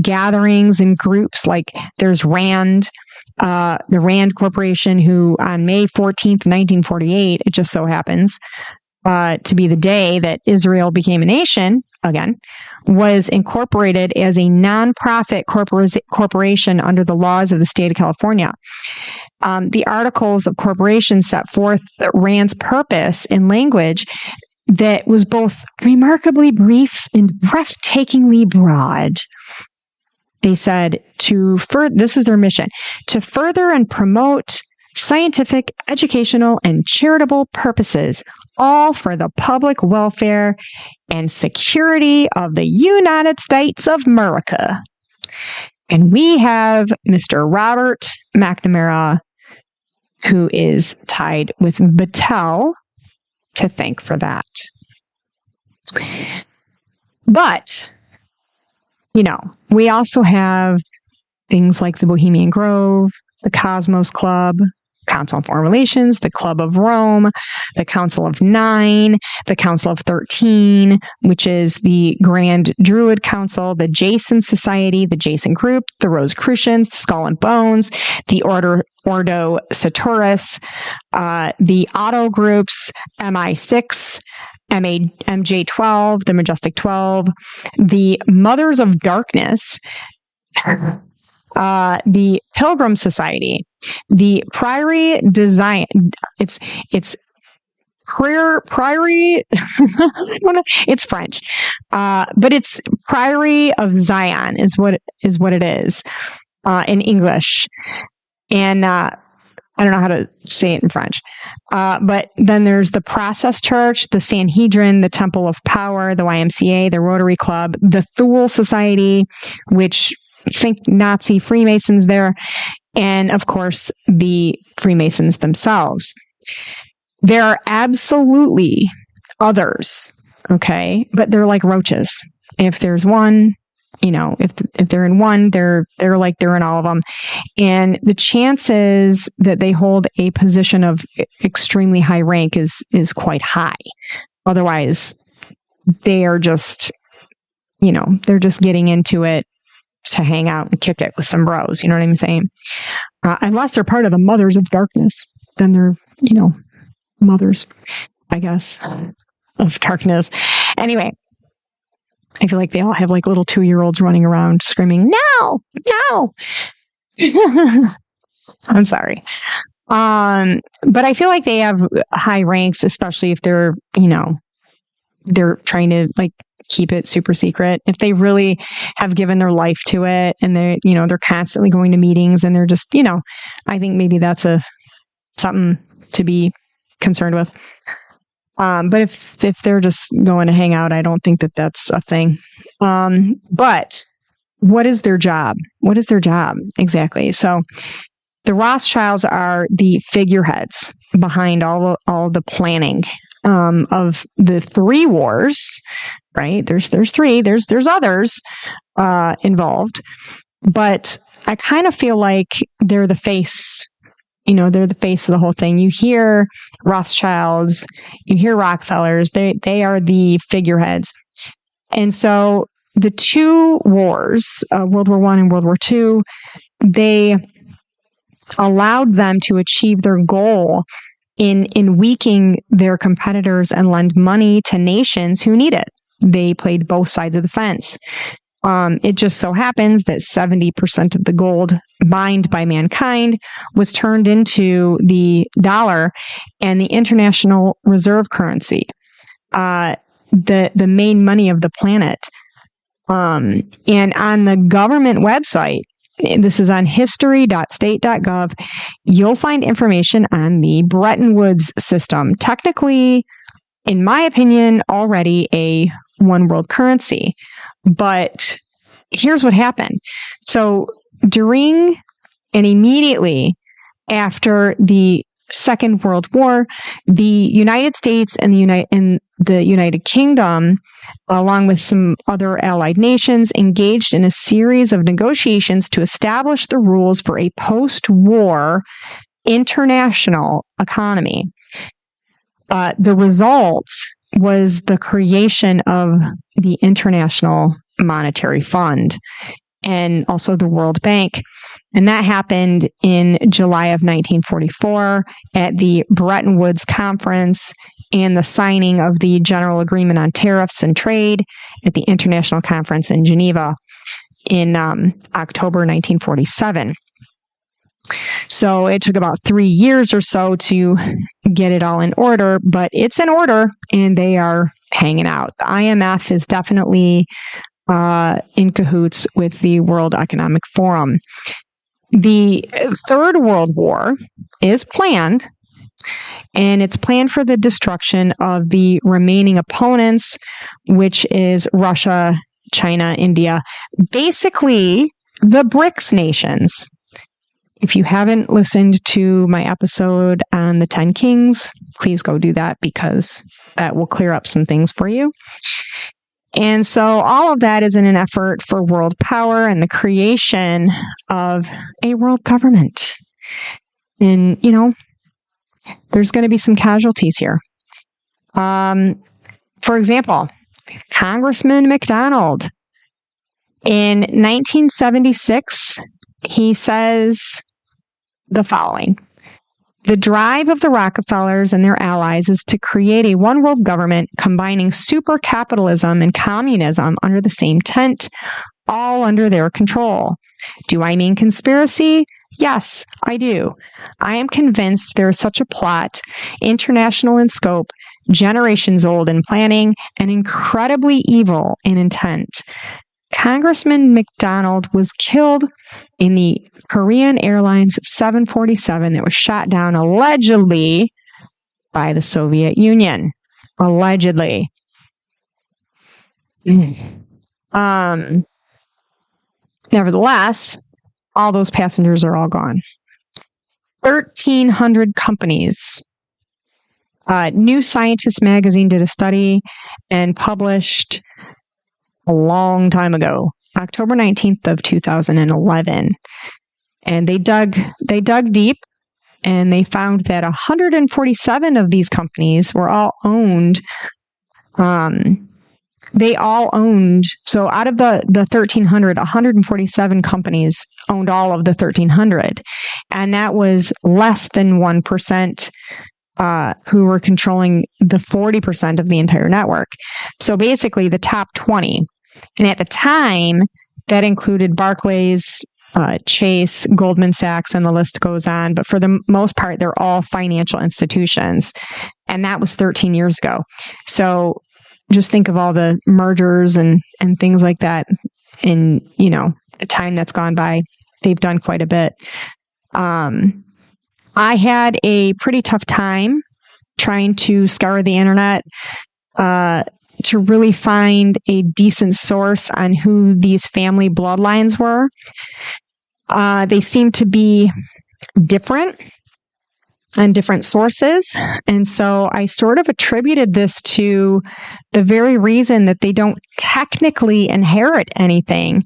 gatherings and groups. There's RAND, the RAND Corporation, who on May 14th, 1948, it just so happens to be the day that Israel became a nation again, was incorporated as a nonprofit corporation under the laws of the state of California. The Articles of Corporation set forth RAND's purpose in language that was both remarkably brief and breathtakingly broad. They said this is their mission, to further and promote scientific, educational, and charitable purposes, all for the public welfare and security of the United States of America. And we have Mr. Robert McNamara, who is tied with Battelle, to thank for that. But, we also have things like the Bohemian Grove, the Cosmos Club, Council on Foreign Relations, the Club of Rome, the Council of Nine, the Council of 13, which is the Grand Druid Council, the Jason Society, the Jason Group, the Rosicrucians, Skull and Bones, the Ordo Saturus, the Otto Groups, MI6, MJ12, the Majestic 12, the Mothers of Darkness, the Pilgrim Society, the Priory Design. It's Priory. It's French, but it's Priory of Zion is what it is in English, and I don't know how to say it in French. But then there's the Process Church, the Sanhedrin, the Temple of Power, the YMCA, the Rotary Club, the Thule Society, which think Nazi Freemasons there, and of course the Freemasons themselves. There are absolutely others, okay, but they're like roaches. If there's one, if they're in one, they're like they're in all of them, and the chances that they hold a position of extremely high rank is quite high. Otherwise, they are just, they're just getting into it to hang out and kick it with some bros. You know what I'm saying? Unless they're part of the Mothers of Darkness, then they're, mothers, I guess, of darkness. Anyway, I feel like they all have like little 2-year-olds running around screaming, no, no. I'm sorry. But I feel like they have high ranks, especially if they're, they're trying to like keep it super secret. If they really have given their life to it and they're constantly going to meetings and they're just, I think maybe that's something to be concerned with. But if they're just going to hang out, I don't think that that's a thing. But what is their job? What is their job exactly? So the Rothschilds are the figureheads behind all the planning of the 3 wars, right? There's 3. There's others involved, but I kind of feel like they're the face. They're the face of the whole thing. You hear Rothschilds, you hear Rockefellers. They are the figureheads, and so the 2 wars, World War I and World War II, they allowed them to achieve their goal in weakening their competitors and lend money to nations who need it. They played both sides of the fence. It just so happens that 70% of the gold mined by mankind was turned into the dollar and the international reserve currency, the main money of the planet. And on the government website, this is on history.state.gov, you'll find information on the Bretton Woods system. Technically, in my opinion, already a one world currency. But here's what happened. So during and immediately after the Second World War, the United States and the United Kingdom, along with some other allied nations, engaged in a series of negotiations to establish the rules for a post-war international economy. The result was the creation of the International Monetary Fund and also the World Bank. And that happened in July of 1944 at the Bretton Woods Conference and the signing of the General Agreement on Tariffs and Trade at the International Conference in Geneva in October 1947. So it took about 3 years or so to get it all in order, but it's in order and they are hanging out. The IMF is definitely in cahoots with the World Economic Forum. The Third World War is planned, and it's planned for the destruction of the remaining opponents, which is Russia, China, India, basically the BRICS nations. If you haven't listened to my episode on the 10 Kings, please go do that because that will clear up some things for you. And so all of that is in an effort for world power and the creation of a world government. And, you know, there's going to be some casualties here. For example, Congressman McDonald, in 1976, he says the following: the drive of the Rockefellers and their allies is to create a one world government combining super capitalism and communism under the same tent, all under their control. Do I mean conspiracy? Yes, I do. I am convinced there is such a plot, international in scope, generations old in planning, and incredibly evil in intent. Congressman McDonald was killed in the Korean Airlines 747 that was shot down allegedly by the Soviet Union. Allegedly. Nevertheless, all those passengers are all gone. 1,300 companies. New Scientist magazine did a study and published a long time ago, October 19th of 2011. And they dug deep and they found that 147 of these companies were all owned. They all owned, so out of the 1,300, 147 companies owned all of the 1,300. And that was less than 1% who were controlling the 40% of the entire network. So basically the top 20. And at the time, that included Barclays, Chase, Goldman Sachs, and the list goes on. But for the most part, they're all financial institutions. And that was 13 years ago. So just think of all the mergers and things like that in, you know, the time that's gone by. They've done quite a bit. I had a pretty tough time trying to scour the internet to really find a decent source on who these family bloodlines were. They seem to be different on different sources. And so I sort of attributed this to the very reason that they don't technically inherit anything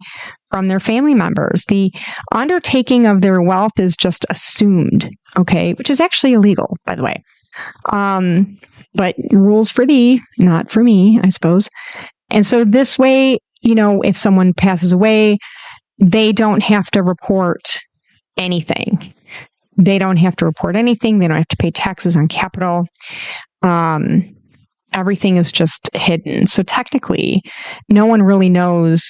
from their family members. The undertaking of their wealth is just assumed, okay, which is actually illegal, by the way. But rules for thee, not for me, I suppose. And so this way, you know, if someone passes away, they don't have to report anything. They don't have to report anything. They don't have to pay taxes on capital. Everything is just hidden. So technically, no one really knows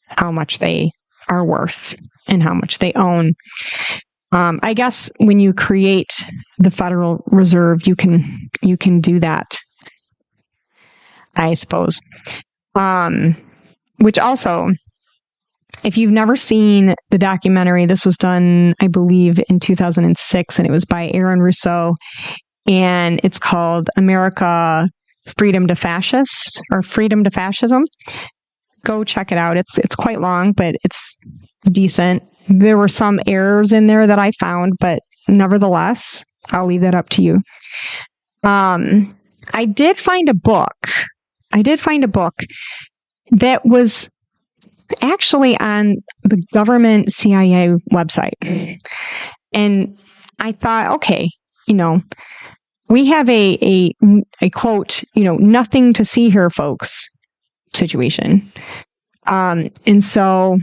how much they are worth and how much they own. I guess when you create the Federal Reserve, you can do that, I suppose. Which also, if you've never seen the documentary, this was done, I believe, in 2006, and it was by Aaron Russo, and it's called America, Freedom to Fascist, or Freedom to Fascism. Go check it out. It's quite long, but it's decent. There were some errors in there that I found, but nevertheless, I'll leave that up to you. I did find a book that was actually on the government CIA website. And I thought, okay, you know, we have a quote, you know, nothing to see here, folks, situation. And so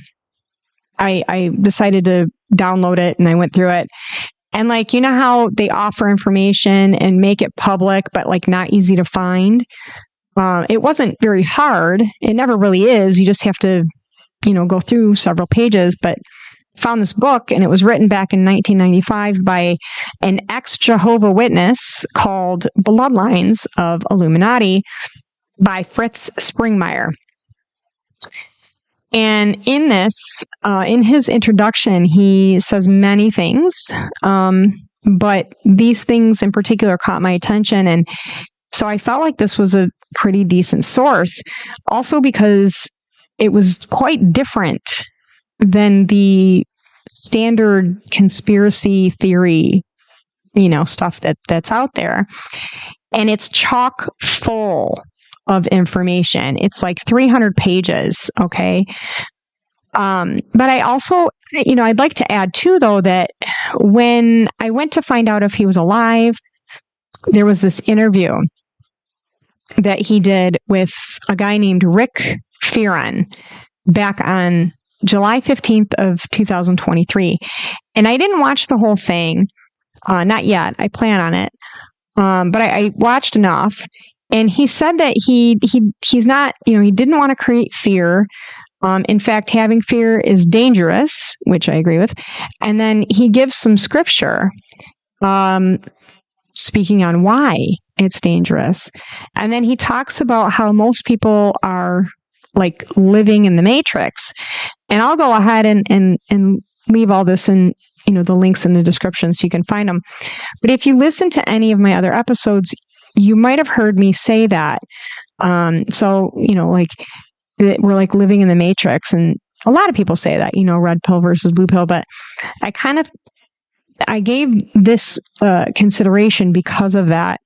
I decided to download it and I went through it. And like, you know how they offer information and make it public, but like not easy to find? It wasn't very hard. It never really is. You just have to, you know, go through several pages. But found this book, and it was written back in 1995 by an ex-Jehovah Witness called Bloodlines of Illuminati by Fritz Springmeier. And in this, in his introduction, he says many things, but these things in particular caught my attention. And so I felt like this was a pretty decent source, also because it was quite different than the standard conspiracy theory, stuff that's out there. And it's chock full of information. It's like 300 pages. Okay. But I also, I'd like to add too, though, that when I went to find out if he was alive, there was this interview that he did with a guy named Rick Fearon back on July 15th of 2023. And I didn't watch the whole thing. Not yet. I plan on it. But I watched enough. And he said that he's not, he didn't want to create fear. In fact, having fear is dangerous, which I agree with. And then he gives some scripture, speaking on why it's dangerous. And then he talks about how most people are like living in the matrix. And I'll go ahead and leave all this in, the links in the description so you can find them. But if you listen to any of my other episodes, you might have heard me say that. So, like we're like living in the matrix, and a lot of people say that, red pill versus blue pill, but I gave this consideration because of that.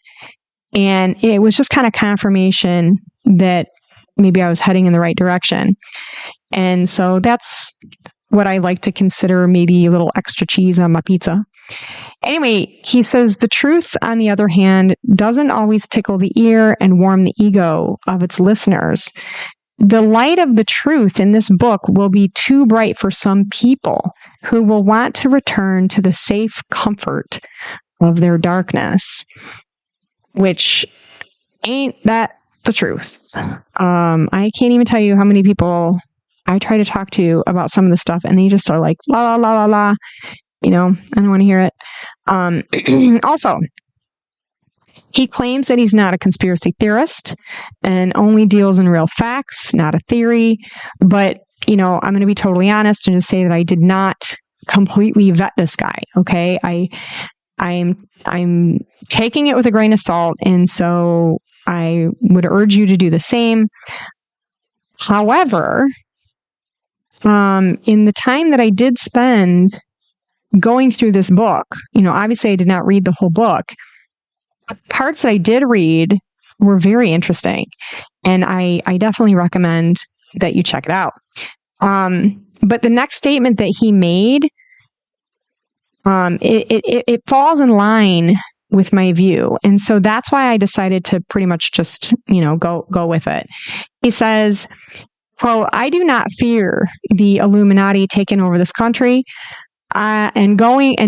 And it was just kind of confirmation that maybe I was heading in the right direction. And so that's what I like to consider maybe a little extra cheese on my pizza. Anyway, he says the truth, on the other hand, doesn't always tickle the ear and warm the ego of its listeners. The light of the truth in this book will be too bright for some people who will want to return to the safe comfort of their darkness, which ain't that the truth. I can't even tell you how many people I try to talk to about some of the stuff, and they just are like, la, la, la, la, la. I don't want to hear it. Also, he claims that he's not a conspiracy theorist and only deals in real facts, not a theory. But, I'm going to be totally honest and just say that I did not completely vet this guy. Okay. I'm taking it with a grain of salt. And so I would urge you to do the same. However, in the time that I did spend going through this book, obviously I did not read the whole book. The parts that I did read were very interesting, and I definitely recommend that you check it out. But the next statement that he made, it falls in line with my view, and so that's why I decided to pretty much just go with it. He says, quote, "I do not fear the Illuminati taking over this country and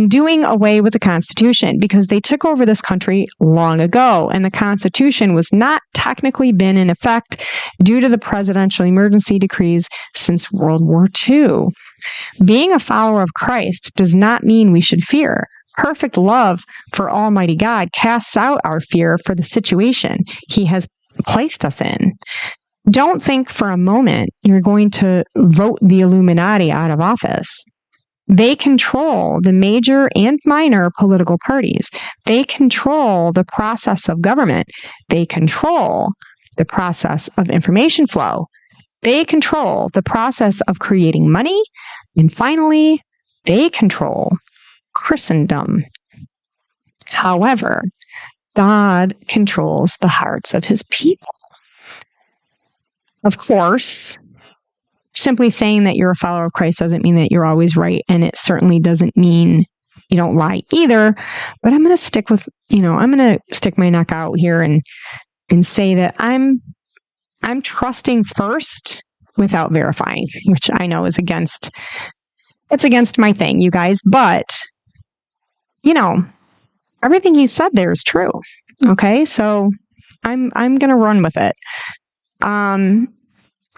doing away with the Constitution, because they took over this country long ago, and the Constitution was not technically been in effect due to the presidential emergency decrees since World War II. Being a follower of Christ does not mean we should fear. Perfect love for Almighty God casts out our fear for the situation He has placed us in. Don't think for a moment you're going to vote the Illuminati out of office. They control the major and minor political parties. They control the process of government. They control the process of information flow. They control the process of creating money. And finally, they control Christendom. However, God controls the hearts of His people. Of course, simply saying that you're a follower of Christ doesn't mean that you're always right, and it certainly doesn't mean you don't lie either. But I'm going to stick with, I'm going to stick my neck out here and say that I'm trusting first without verifying, which I know is against my thing, you guys. But everything he said there is true. Okay, so I'm going to run with it.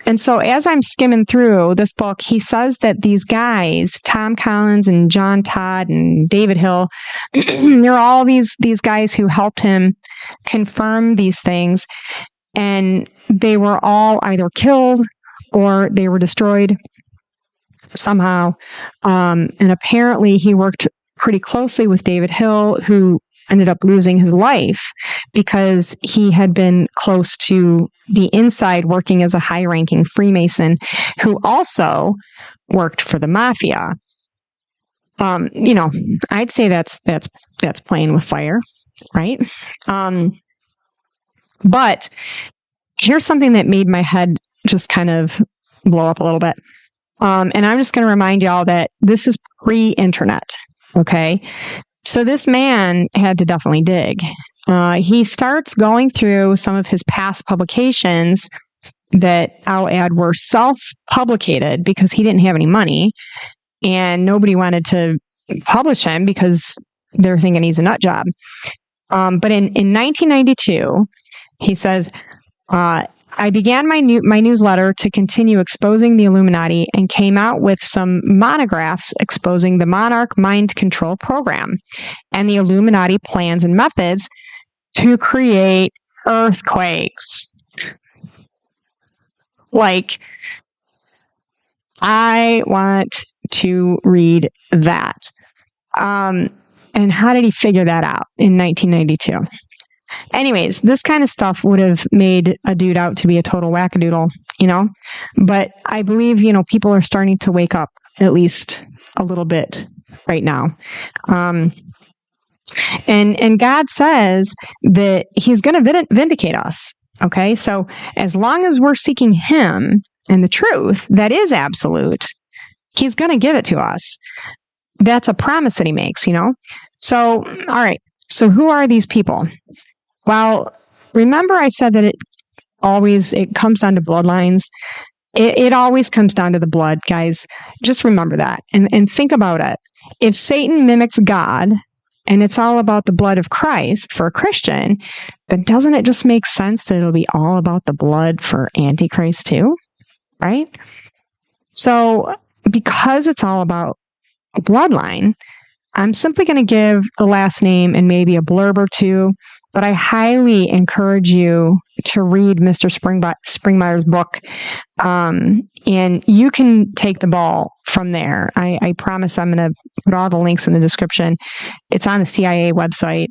And so as I'm skimming through this book, he says that these guys, Tom Collins and John Todd and David Hill, they're all these guys who helped him confirm these things. And they were all either killed or they were destroyed somehow. And apparently he worked pretty closely with David Hill, who ended up losing his life because he had been close to the inside working as a high-ranking Freemason who also worked for the mafia. I'd say that's playing with fire, right? But here's something that made my head just kind of blow up a little bit. And I'm just going to remind y'all that this is pre-internet, okay? So this man had to definitely dig. He starts going through some of his past publications that I'll add were self-publicated because he didn't have any money and nobody wanted to publish him because they're thinking he's a nut job. But in 1992, he says, I began my newsletter to continue exposing the Illuminati and came out with some monographs exposing the Monarch Mind Control Program and the Illuminati plans and methods to create earthquakes. Like, I want to read that. And how did he figure that out in 1992? Anyways, this kind of stuff would have made a dude out to be a total wackadoodle, but I believe, people are starting to wake up at least a little bit right now. And God says that he's going to vindicate us. Okay. So as long as we're seeking him and the truth that is absolute, he's going to give it to us. That's a promise that he makes, So, all right. So who are these people? Well, remember I said that it comes down to bloodlines. It always comes down to the blood, guys. Just remember that and think about it. If Satan mimics God and it's all about the blood of Christ for a Christian, then doesn't it just make sense that it'll be all about the blood for Antichrist too? Right? So because it's all about a bloodline, I'm simply going to give the last name and maybe a blurb or two. But I highly encourage you to read Mr. Springmeier's book, and you can take the ball from there. I promise I'm going to put all the links in the description. It's on the CIA website.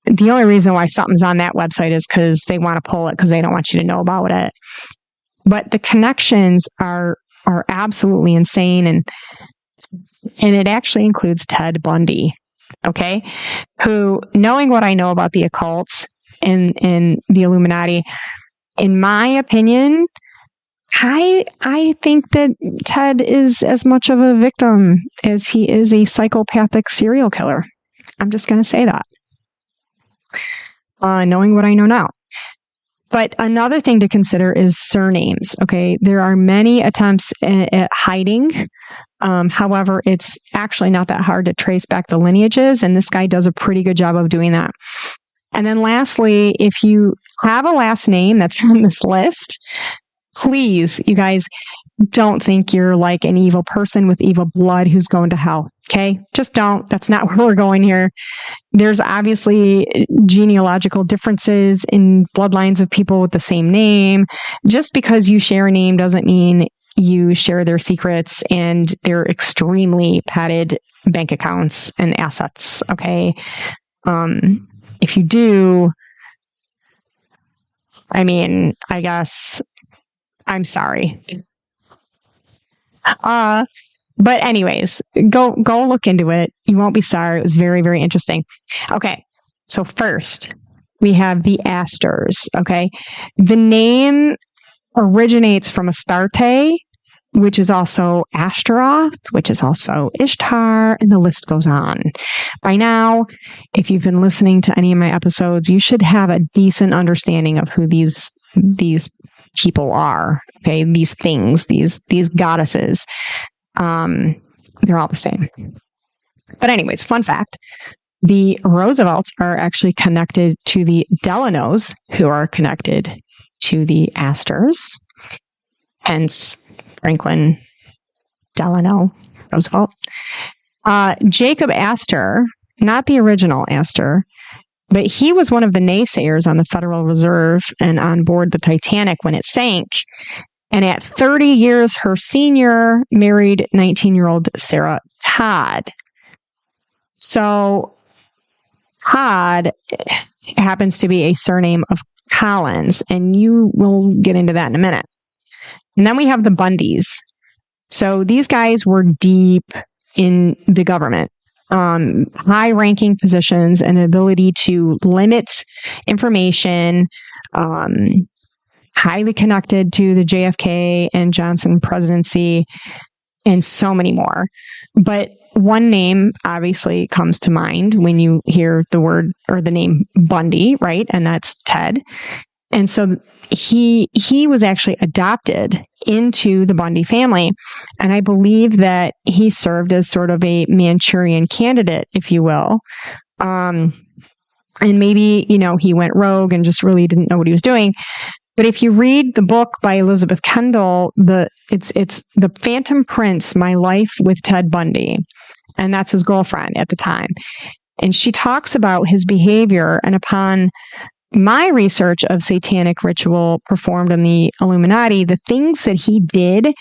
The only reason why something's on that website is because they want to pull it because they don't want you to know about it. But the connections are absolutely insane, and it actually includes Ted Bundy. Okay, who, knowing what I know about the occults and the Illuminati, in my opinion, I think that Ted is as much of a victim as he is a psychopathic serial killer. I'm just going to say that, knowing what I know now. But another thing to consider is surnames. Okay, there are many attempts at hiding. However, it's actually not that hard to trace back the lineages, and this guy does a pretty good job of doing that. And then lastly, if you have a last name that's on this list, please, you guys, don't think you're like an evil person with evil blood who's going to hell. Okay? Just don't. That's not where we're going here. There's obviously genealogical differences in bloodlines of people with the same name. Just because you share a name doesn't mean you share their secrets and their extremely padded bank accounts and assets. Okay? If you do, I guess I'm sorry. But anyways, go look into it. You won't be sorry. It was very, very interesting. Okay. So first we have the Astors. Okay. The name originates from Astarte, which is also Ashtaroth, which is also Ishtar, and the list goes on. By now, if you've been listening to any of my episodes, you should have a decent understanding of who these people are. Okay, these things, these goddesses, they're all the same. But anyways, fun fact: the Roosevelts are actually connected to the Delanos, who are connected to the Astors. hence Franklin Delano Roosevelt. Jacob Astor, not the original Astor, but he was one of the naysayers on the Federal Reserve and on board the Titanic when it sank. And at 30 years, her senior married 19-year-old Sarah Todd. So Todd happens to be a surname of Collins, and you will get into that in a minute. And then we have the Bundys. So these guys were deep in the government, high-ranking positions and ability to limit information, highly connected to the JFK and Johnson presidency, and so many more. But one name obviously comes to mind when you hear the word or the name Bundy, right? And that's Ted. And so he was actually adopted into the Bundy family. And I believe that he served as sort of a Manchurian candidate, if you will. And maybe, he went rogue and just really didn't know what he was doing. But if you read the book by Elizabeth Kendall, it's The Phantom Prince, My Life with Ted Bundy. And that's his girlfriend at the time. And she talks about his behavior, and upon my research of satanic ritual performed in the Illuminati, the things that he did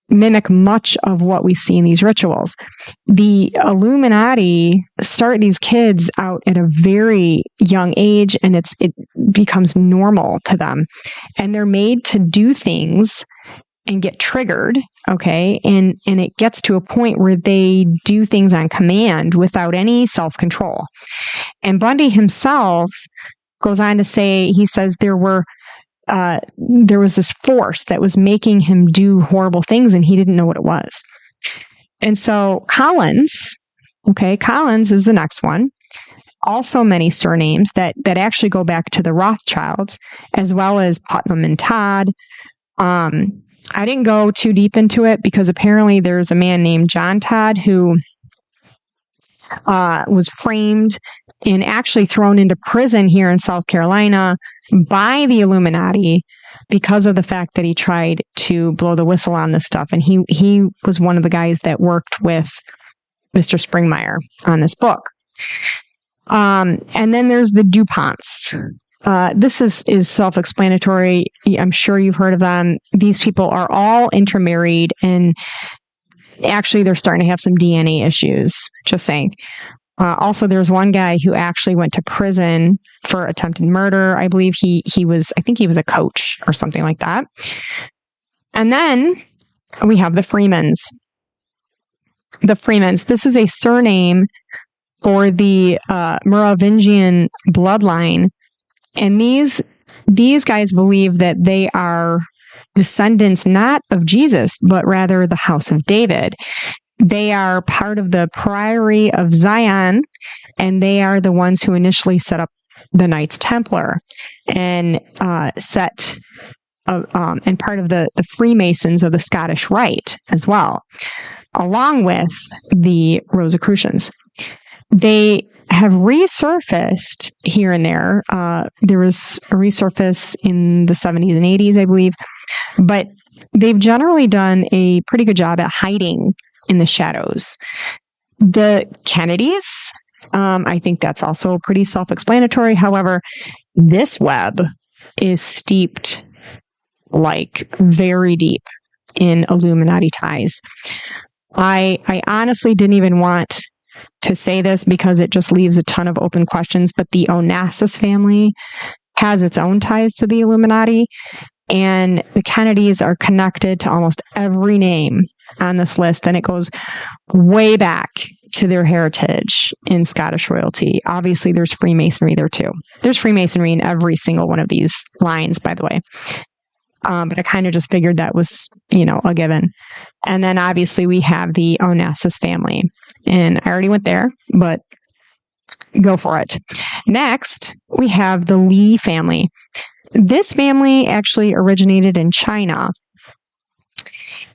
mimic much of what we see in these rituals. The Illuminati start these kids out at a very young age, and it becomes normal to them. And they're made to do things and get triggered, okay? And it gets to a point where they do things on command without any self-control. And Bundy himself goes on to say, he says there was this force that was making him do horrible things, and he didn't know what it was. And so Collins is the next one. Also many surnames that actually go back to the Rothschilds, as well as Putnam and Todd. I didn't go too deep into it because apparently there's a man named John Todd who was framed and actually thrown into prison here in South Carolina by the Illuminati because of the fact that he tried to blow the whistle on this stuff. And he was one of the guys that worked with Mr. Springmeyer on this book. And then there's the DuPonts. This is self-explanatory. I'm sure you've heard of them. These people are all intermarried, and actually they're starting to have some DNA issues, just saying. Also, there's one guy who actually went to prison for attempted murder. I believe he was a coach or something like that. And then we have the Freemans. The Freemans. This is a surname for the Merovingian bloodline. And these guys believe that they are descendants not of Jesus, but rather the house of David. They are part of the Priory of Zion, and they are the ones who initially set up the Knights Templar and and part of the Freemasons of the Scottish Rite as well, along with the Rosicrucians. They have resurfaced here and there. There was a resurface in the 70s and 80s, I believe, but they've generally done a pretty good job at hiding in the shadows. The Kennedys, I think that's also pretty self-explanatory. However, this web is steeped like very deep in Illuminati ties. I honestly didn't even want to say this because it just leaves a ton of open questions, but the Onassis family has its own ties to the Illuminati, and the Kennedys are connected to almost every name on this list, and it goes way back to their heritage in Scottish royalty. Obviously, there's Freemasonry there too. There's Freemasonry in every single one of these lines, by the way. But I kind of just figured that was, a given. And then obviously we have the Onassis family. And I already went there, but go for it. Next, we have the Lee family. This family actually originated in China.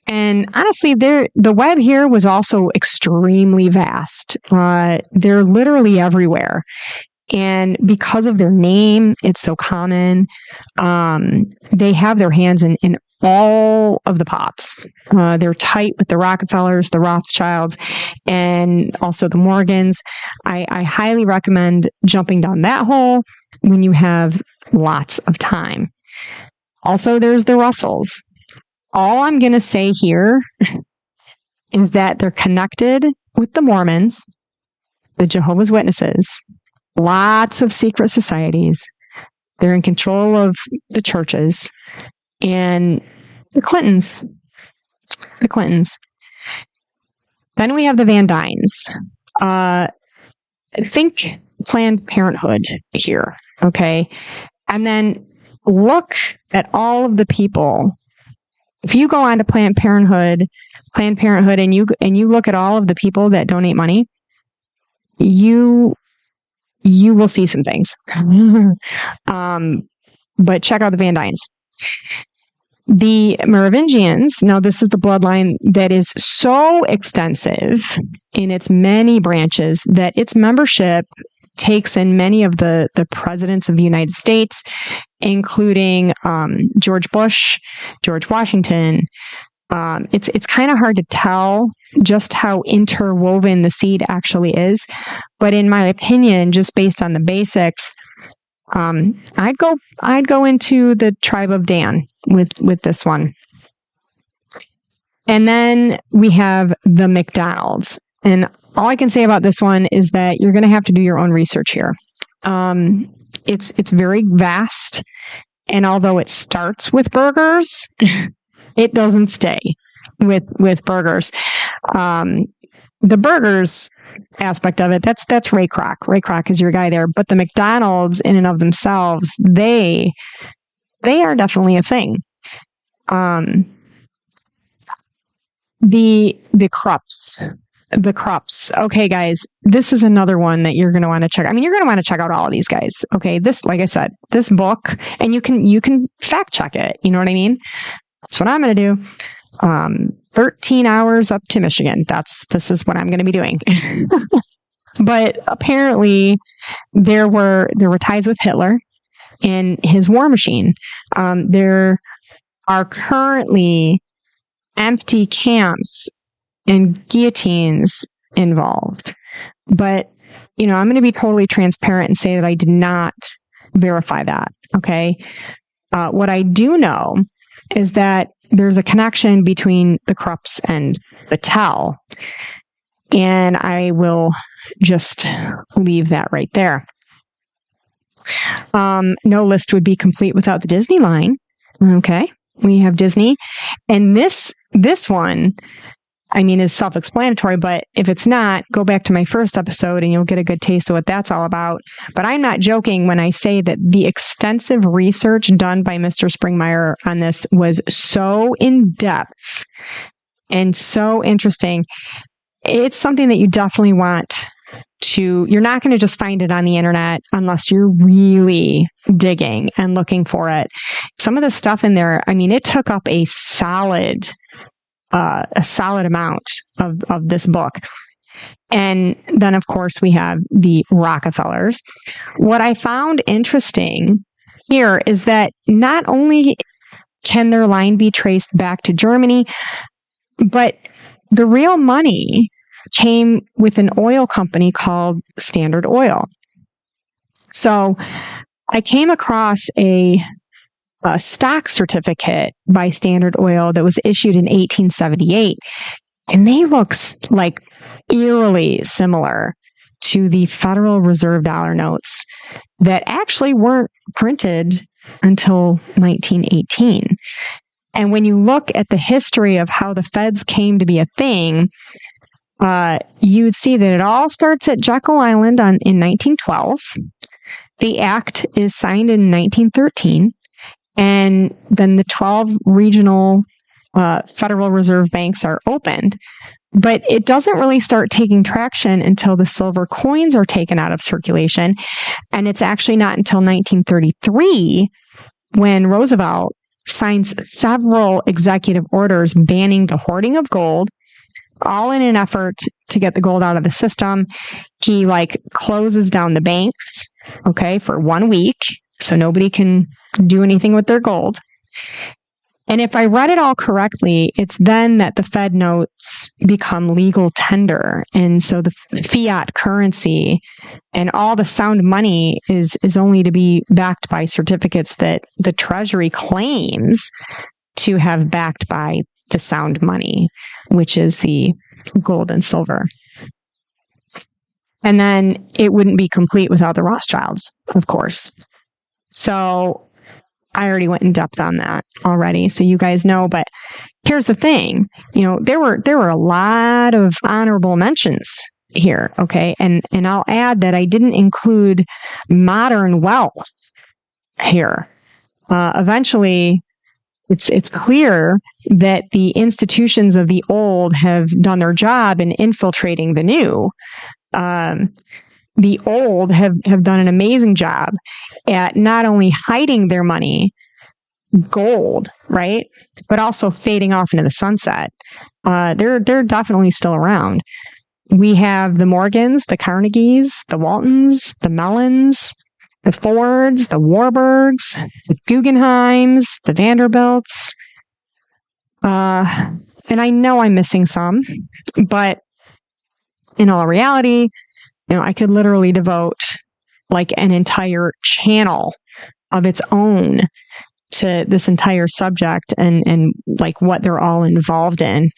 And honestly, the web here was also extremely vast. They're literally everywhere. And because of their name, it's so common. They have their hands in all of the pots. They're tight with the Rockefellers, the Rothschilds, and also the Morgans. I highly recommend jumping down that hole when you have lots of time. Also, there's the Russells. All I'm going to say here is that they're connected with the Mormons, the Jehovah's Witnesses, lots of secret societies. They're in control of the churches, and the Clintons. Then we have the Van Dynes. Think Planned Parenthood here, okay? And then look at all of the people. If you go on to Planned Parenthood, and you look at all of the people that donate money, you will see some things. But check out the Van Dynes. The Merovingians, now this is the bloodline that is so extensive in its many branches that its membership takes in many of the presidents of the United States, including George Bush, George Washington. It's kind of hard to tell just how interwoven the seed actually is. But in my opinion, just based on the basics, I'd go into the tribe of Dan with this one. And then we have the McDonald's. And all I can say about this one is that you're going to have to do your own research here. It's very vast. And although it starts with burgers, it doesn't stay with burgers. The burgers aspect of it, that's Ray Kroc. Ray Kroc is your guy there. But the McDonald's in and of themselves, they are definitely a thing. The Krupps. Okay, guys, this is another one that you're going to want to check. I mean, you're going to want to check out all of these guys. Okay, this, like I said, this book, and you can fact check it. You know what I mean? That's what I'm going to do. 13 hours up to Michigan. This is what I'm going to be doing. But apparently there were ties with Hitler and his war machine. There are currently empty camps and guillotines involved. But, I'm going to be totally transparent and say that I did not verify that. Okay. What I do know is that there's a connection between the Krupps and the Tell. And I will just leave that right there. No list would be complete without the Disney line. Okay. We have Disney. And this one, I mean, is self-explanatory, but if it's not, go back to my first episode and you'll get a good taste of what that's all about. But I'm not joking when I say that the extensive research done by Mr. Springmeyer on this was so in-depth and so interesting. It's something that you definitely want to, you're not going to just find it on the internet unless you're really digging and looking for it. Some of the stuff in there, I mean, it took up a solid amount of this book. And then, of course, we have the Rockefellers. What I found interesting here is that not only can their line be traced back to Germany, but the real money came with an oil company called Standard Oil. So I came across a stock certificate by Standard Oil that was issued in 1878. And they look like eerily similar to the Federal Reserve dollar notes that actually weren't printed until 1918. And when you look at the history of how the feds came to be a thing, you would see that it all starts at Jekyll Island in 1912. The act is signed in 1913. And then the 12 regional Federal Reserve banks are opened. But it doesn't really start taking traction until the silver coins are taken out of circulation. And it's actually not until 1933 when Roosevelt signs several executive orders banning the hoarding of gold, all in an effort to get the gold out of the system. He closes down the banks, okay, for 1 week. So nobody can do anything with their gold. And if I read it all correctly, it's then that the Fed notes become legal tender. And so the fiat currency and all the sound money is only to be backed by certificates that the Treasury claims to have backed by the sound money, which is the gold and silver. And then it wouldn't be complete without the Rothschilds, of course. So I already went in depth on that already, so you guys know. But here's the thing, there were a lot of honorable mentions here, okay? And I'll add that I didn't include modern wealth here. Eventually, it's clear that the institutions of the old have done their job in infiltrating the new. The old have done an amazing job at not only hiding their money, gold, right, but also fading off into the sunset. They're definitely still around. We have the Morgans, the Carnegies, the Waltons, the Mellons, the Fords, the Warburgs, the Guggenheims, the Vanderbilts. And I know I'm missing some, but in all reality, I could literally devote like an entire channel of its own to this entire subject and like what they're all involved in.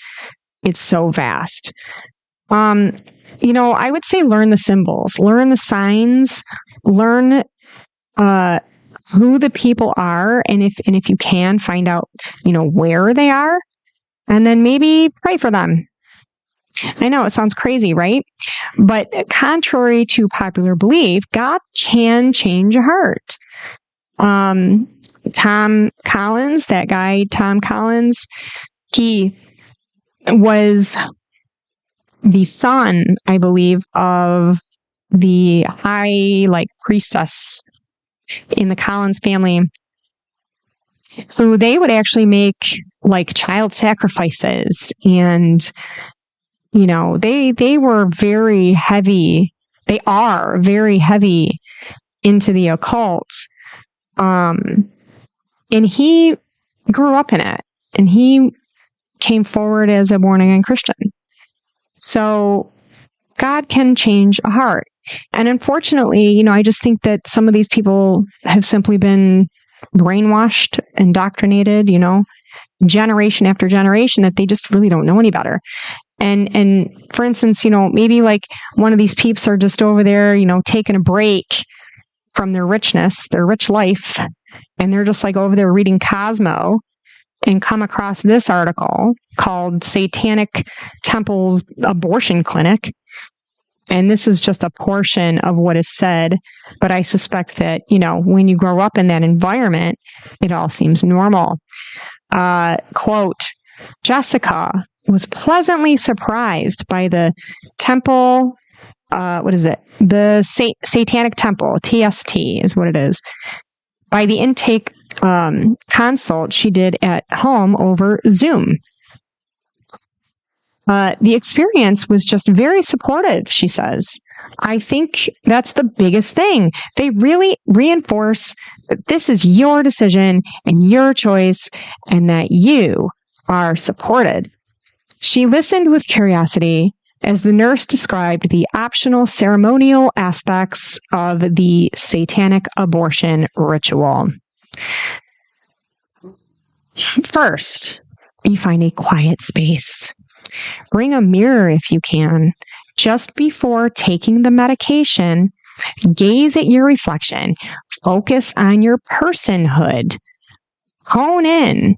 It's so vast. I would say learn the symbols, learn the signs, learn who the people are, and if you can, find out, where they are, and then maybe pray for them. I know it sounds crazy, right? But contrary to popular belief, God can change a heart. Tom Collins, that guy, Tom Collins, he was the son, I believe, of the high, priestess in the Collins family, who they would actually make, child sacrifices. And they were very heavy. They are very heavy into the occult. And he grew up in it, and he came forward as a born-again Christian. So God can change a heart. And unfortunately, I just think that some of these people have simply been brainwashed, indoctrinated, generation after generation, that they just really don't know any better. And for instance, maybe one of these peeps are just over there, taking a break from their richness, their rich life, and they're just over there reading Cosmo and come across this article called Satanic Temple's Abortion Clinic. And this is just a portion of what is said, but I suspect that, when you grow up in that environment, it all seems normal. Quote, Jessica was pleasantly surprised by the temple, The Satanic Temple, TST is what it is, by the intake consult she did at home over Zoom. The experience was just very supportive, she says. I think that's the biggest thing. They really reinforce that this is your decision and your choice, and that you are supported. She listened with curiosity as the nurse described the optional ceremonial aspects of the satanic abortion ritual. First, you find a quiet space. Bring a mirror if you can. Just before taking the medication, gaze at your reflection. Focus on your personhood. Hone in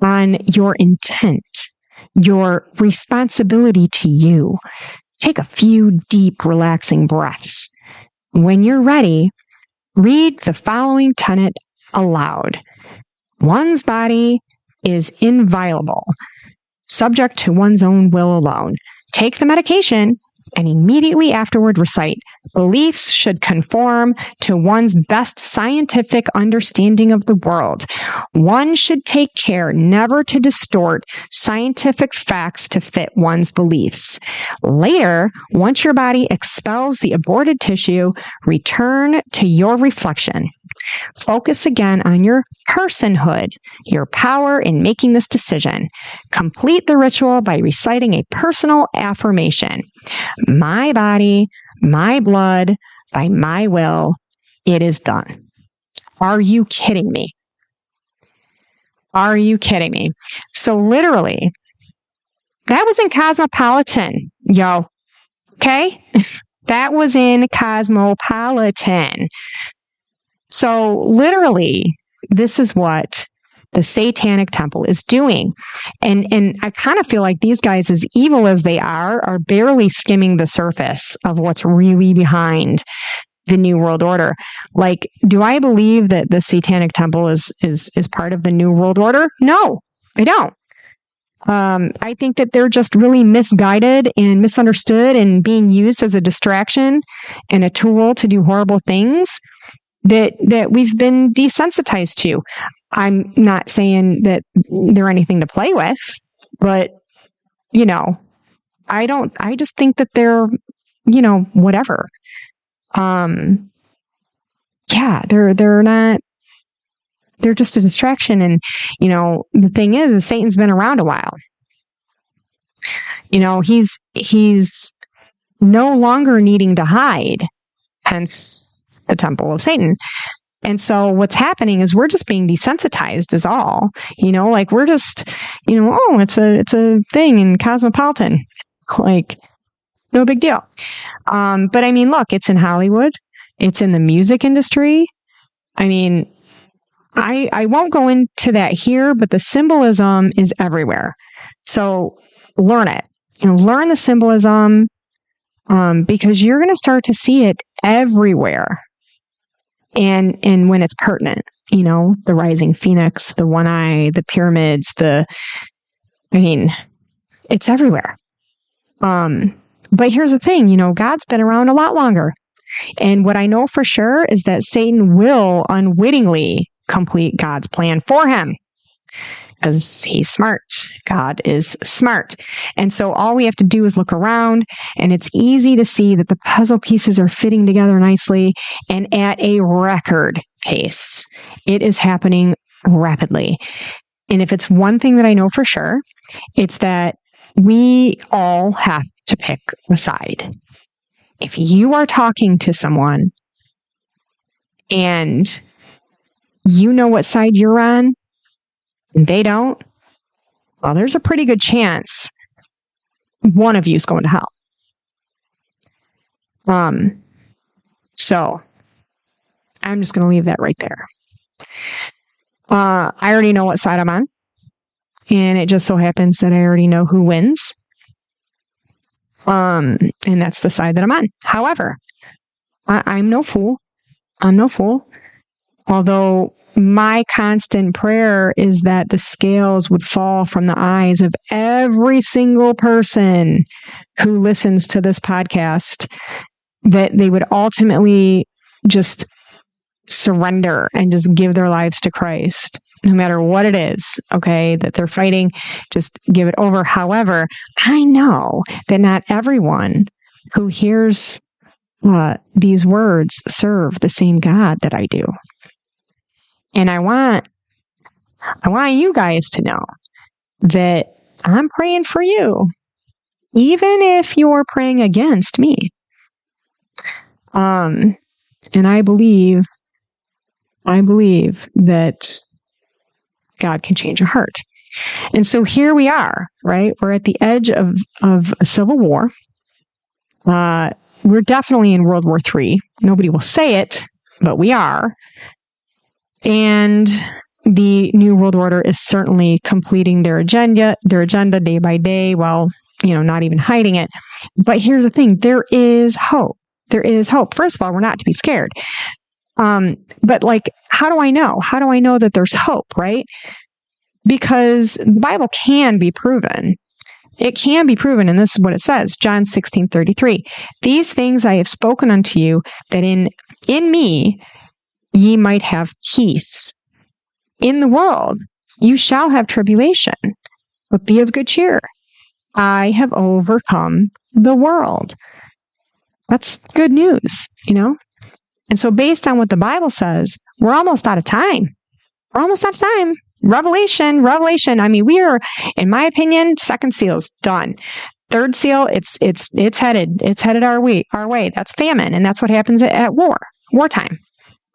on your intent, your responsibility to you. Take a few deep, relaxing breaths. When you're ready, read the following tenet aloud. One's body is inviolable, subject to one's own will alone. Take the medication and immediately afterward recite, beliefs should conform to one's best scientific understanding of the world. One should take care never to distort scientific facts to fit one's beliefs. Later, once your body expels the aborted tissue, return to your reflection. Focus again on your personhood, your power in making this decision. Complete the ritual by reciting a personal affirmation. My body, my blood, by my will, it is done. Are you kidding me? Are you kidding me? So literally, that was in Cosmopolitan, yo. Okay? That was in Cosmopolitan. So literally, this is what the Satanic Temple is doing. And I kind of feel like these guys, as evil as they are barely skimming the surface of what's really behind the New World Order. Like, do I believe that the Satanic Temple is part of the New World Order? No, I don't. I think that they're just really misguided and misunderstood and being used as a distraction and a tool to do horrible things that we've been desensitized to. I'm not saying that they're anything to play with, but, I just think that they're, whatever. They're not, they're just a distraction. And, the thing is Satan's been around a while. He's no longer needing to hide, hence the temple of Satan. And so what's happening is we're just being desensitized is all, like we're just, it's a thing in Cosmopolitan, like no big deal. But I mean, look, it's in Hollywood. It's in the music industry. I mean, I won't go into that here, but the symbolism is everywhere. So learn it, learn the symbolism, because you're going to start to see it everywhere. And when it's pertinent, the rising phoenix, the one eye, the pyramids, it's everywhere. But here's the thing, God's been around a lot longer. And what I know for sure is that Satan will unwittingly complete God's plan for him. Because he's smart. God is smart. And so all we have to do is look around, and it's easy to see that the puzzle pieces are fitting together nicely and at a record pace. It is happening rapidly. And if it's one thing that I know for sure, it's that we all have to pick a side. If you are talking to someone and you know what side you're on, and they don't, well, there's a pretty good chance one of you is going to hell. So I'm just going to leave that right there. I already know what side I'm on, and it just so happens that I already know who wins. And that's the side that I'm on. However, I'm no fool. I'm no fool. Although my constant prayer is that the scales would fall from the eyes of every single person who listens to this podcast, that they would ultimately just surrender and just give their lives to Christ, no matter what it is, okay, that they're fighting, just give it over. However, I know that not everyone who hears these words serve the same God that I do. And I want you guys to know that I'm praying for you, even if you're praying against me. And I believe that God can change a heart. And so here we are, right? We're at the edge of a civil war. We're definitely in World War III. Nobody will say it, but we are. And the New World Order is certainly completing their agenda day by day, while, not even hiding it. But here's the thing, there is hope. There is hope. First of all, we're not to be scared. But how do I know? How do I know that there's hope, right? Because the Bible can be proven. It can be proven, and this is what it says, John 16:33. These things I have spoken unto you, that in me ye might have peace. In the world you shall have tribulation, but be of good cheer. I have overcome the world. That's good news, And so based on what the Bible says, we're almost out of time. We're almost out of time. Revelation. I mean, we are, in my opinion, second seal's done. Third seal, it's headed our way. That's famine, and that's what happens at wartime.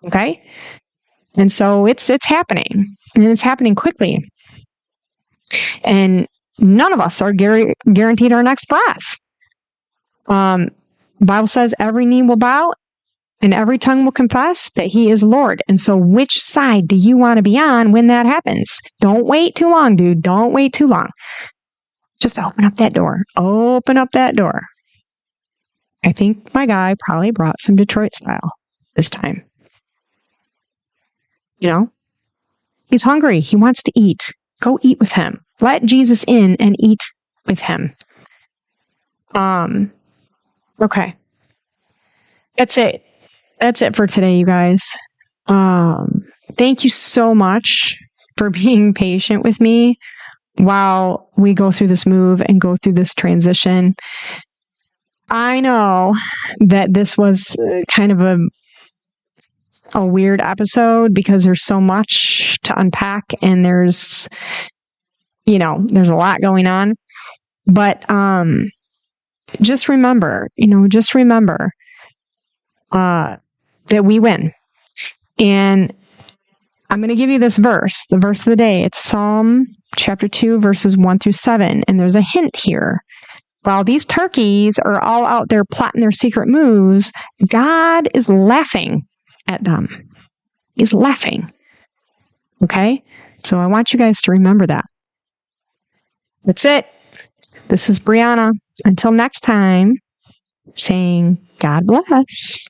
Okay, and so it's happening, and it's happening quickly, and none of us are guaranteed our next breath. The Bible says every knee will bow and every tongue will confess that He is Lord. And so which side do you want to be on when that happens? Don't wait too long, dude. Don't wait too long. Just open up that door. Open up that door. I think my guy probably brought some Detroit style this time. You know, he's hungry. He wants to eat. Go eat with him. Let Jesus in and eat with him. Okay. That's it. That's it for today, you guys. Thank you so much for being patient with me while we go through this move and go through this transition. I know that this was kind of a weird episode because there's so much to unpack and there's a lot going on. But just remember that we win. And I'm going to give you this verse, the verse of the day. It's Psalm chapter 2, verses 1-7. And there's a hint here. While these turkeys are all out there plotting their secret moves, God is laughing at them. He's laughing. Okay? So I want you guys to remember that. That's it. This is Brianna. Until next time, saying God bless.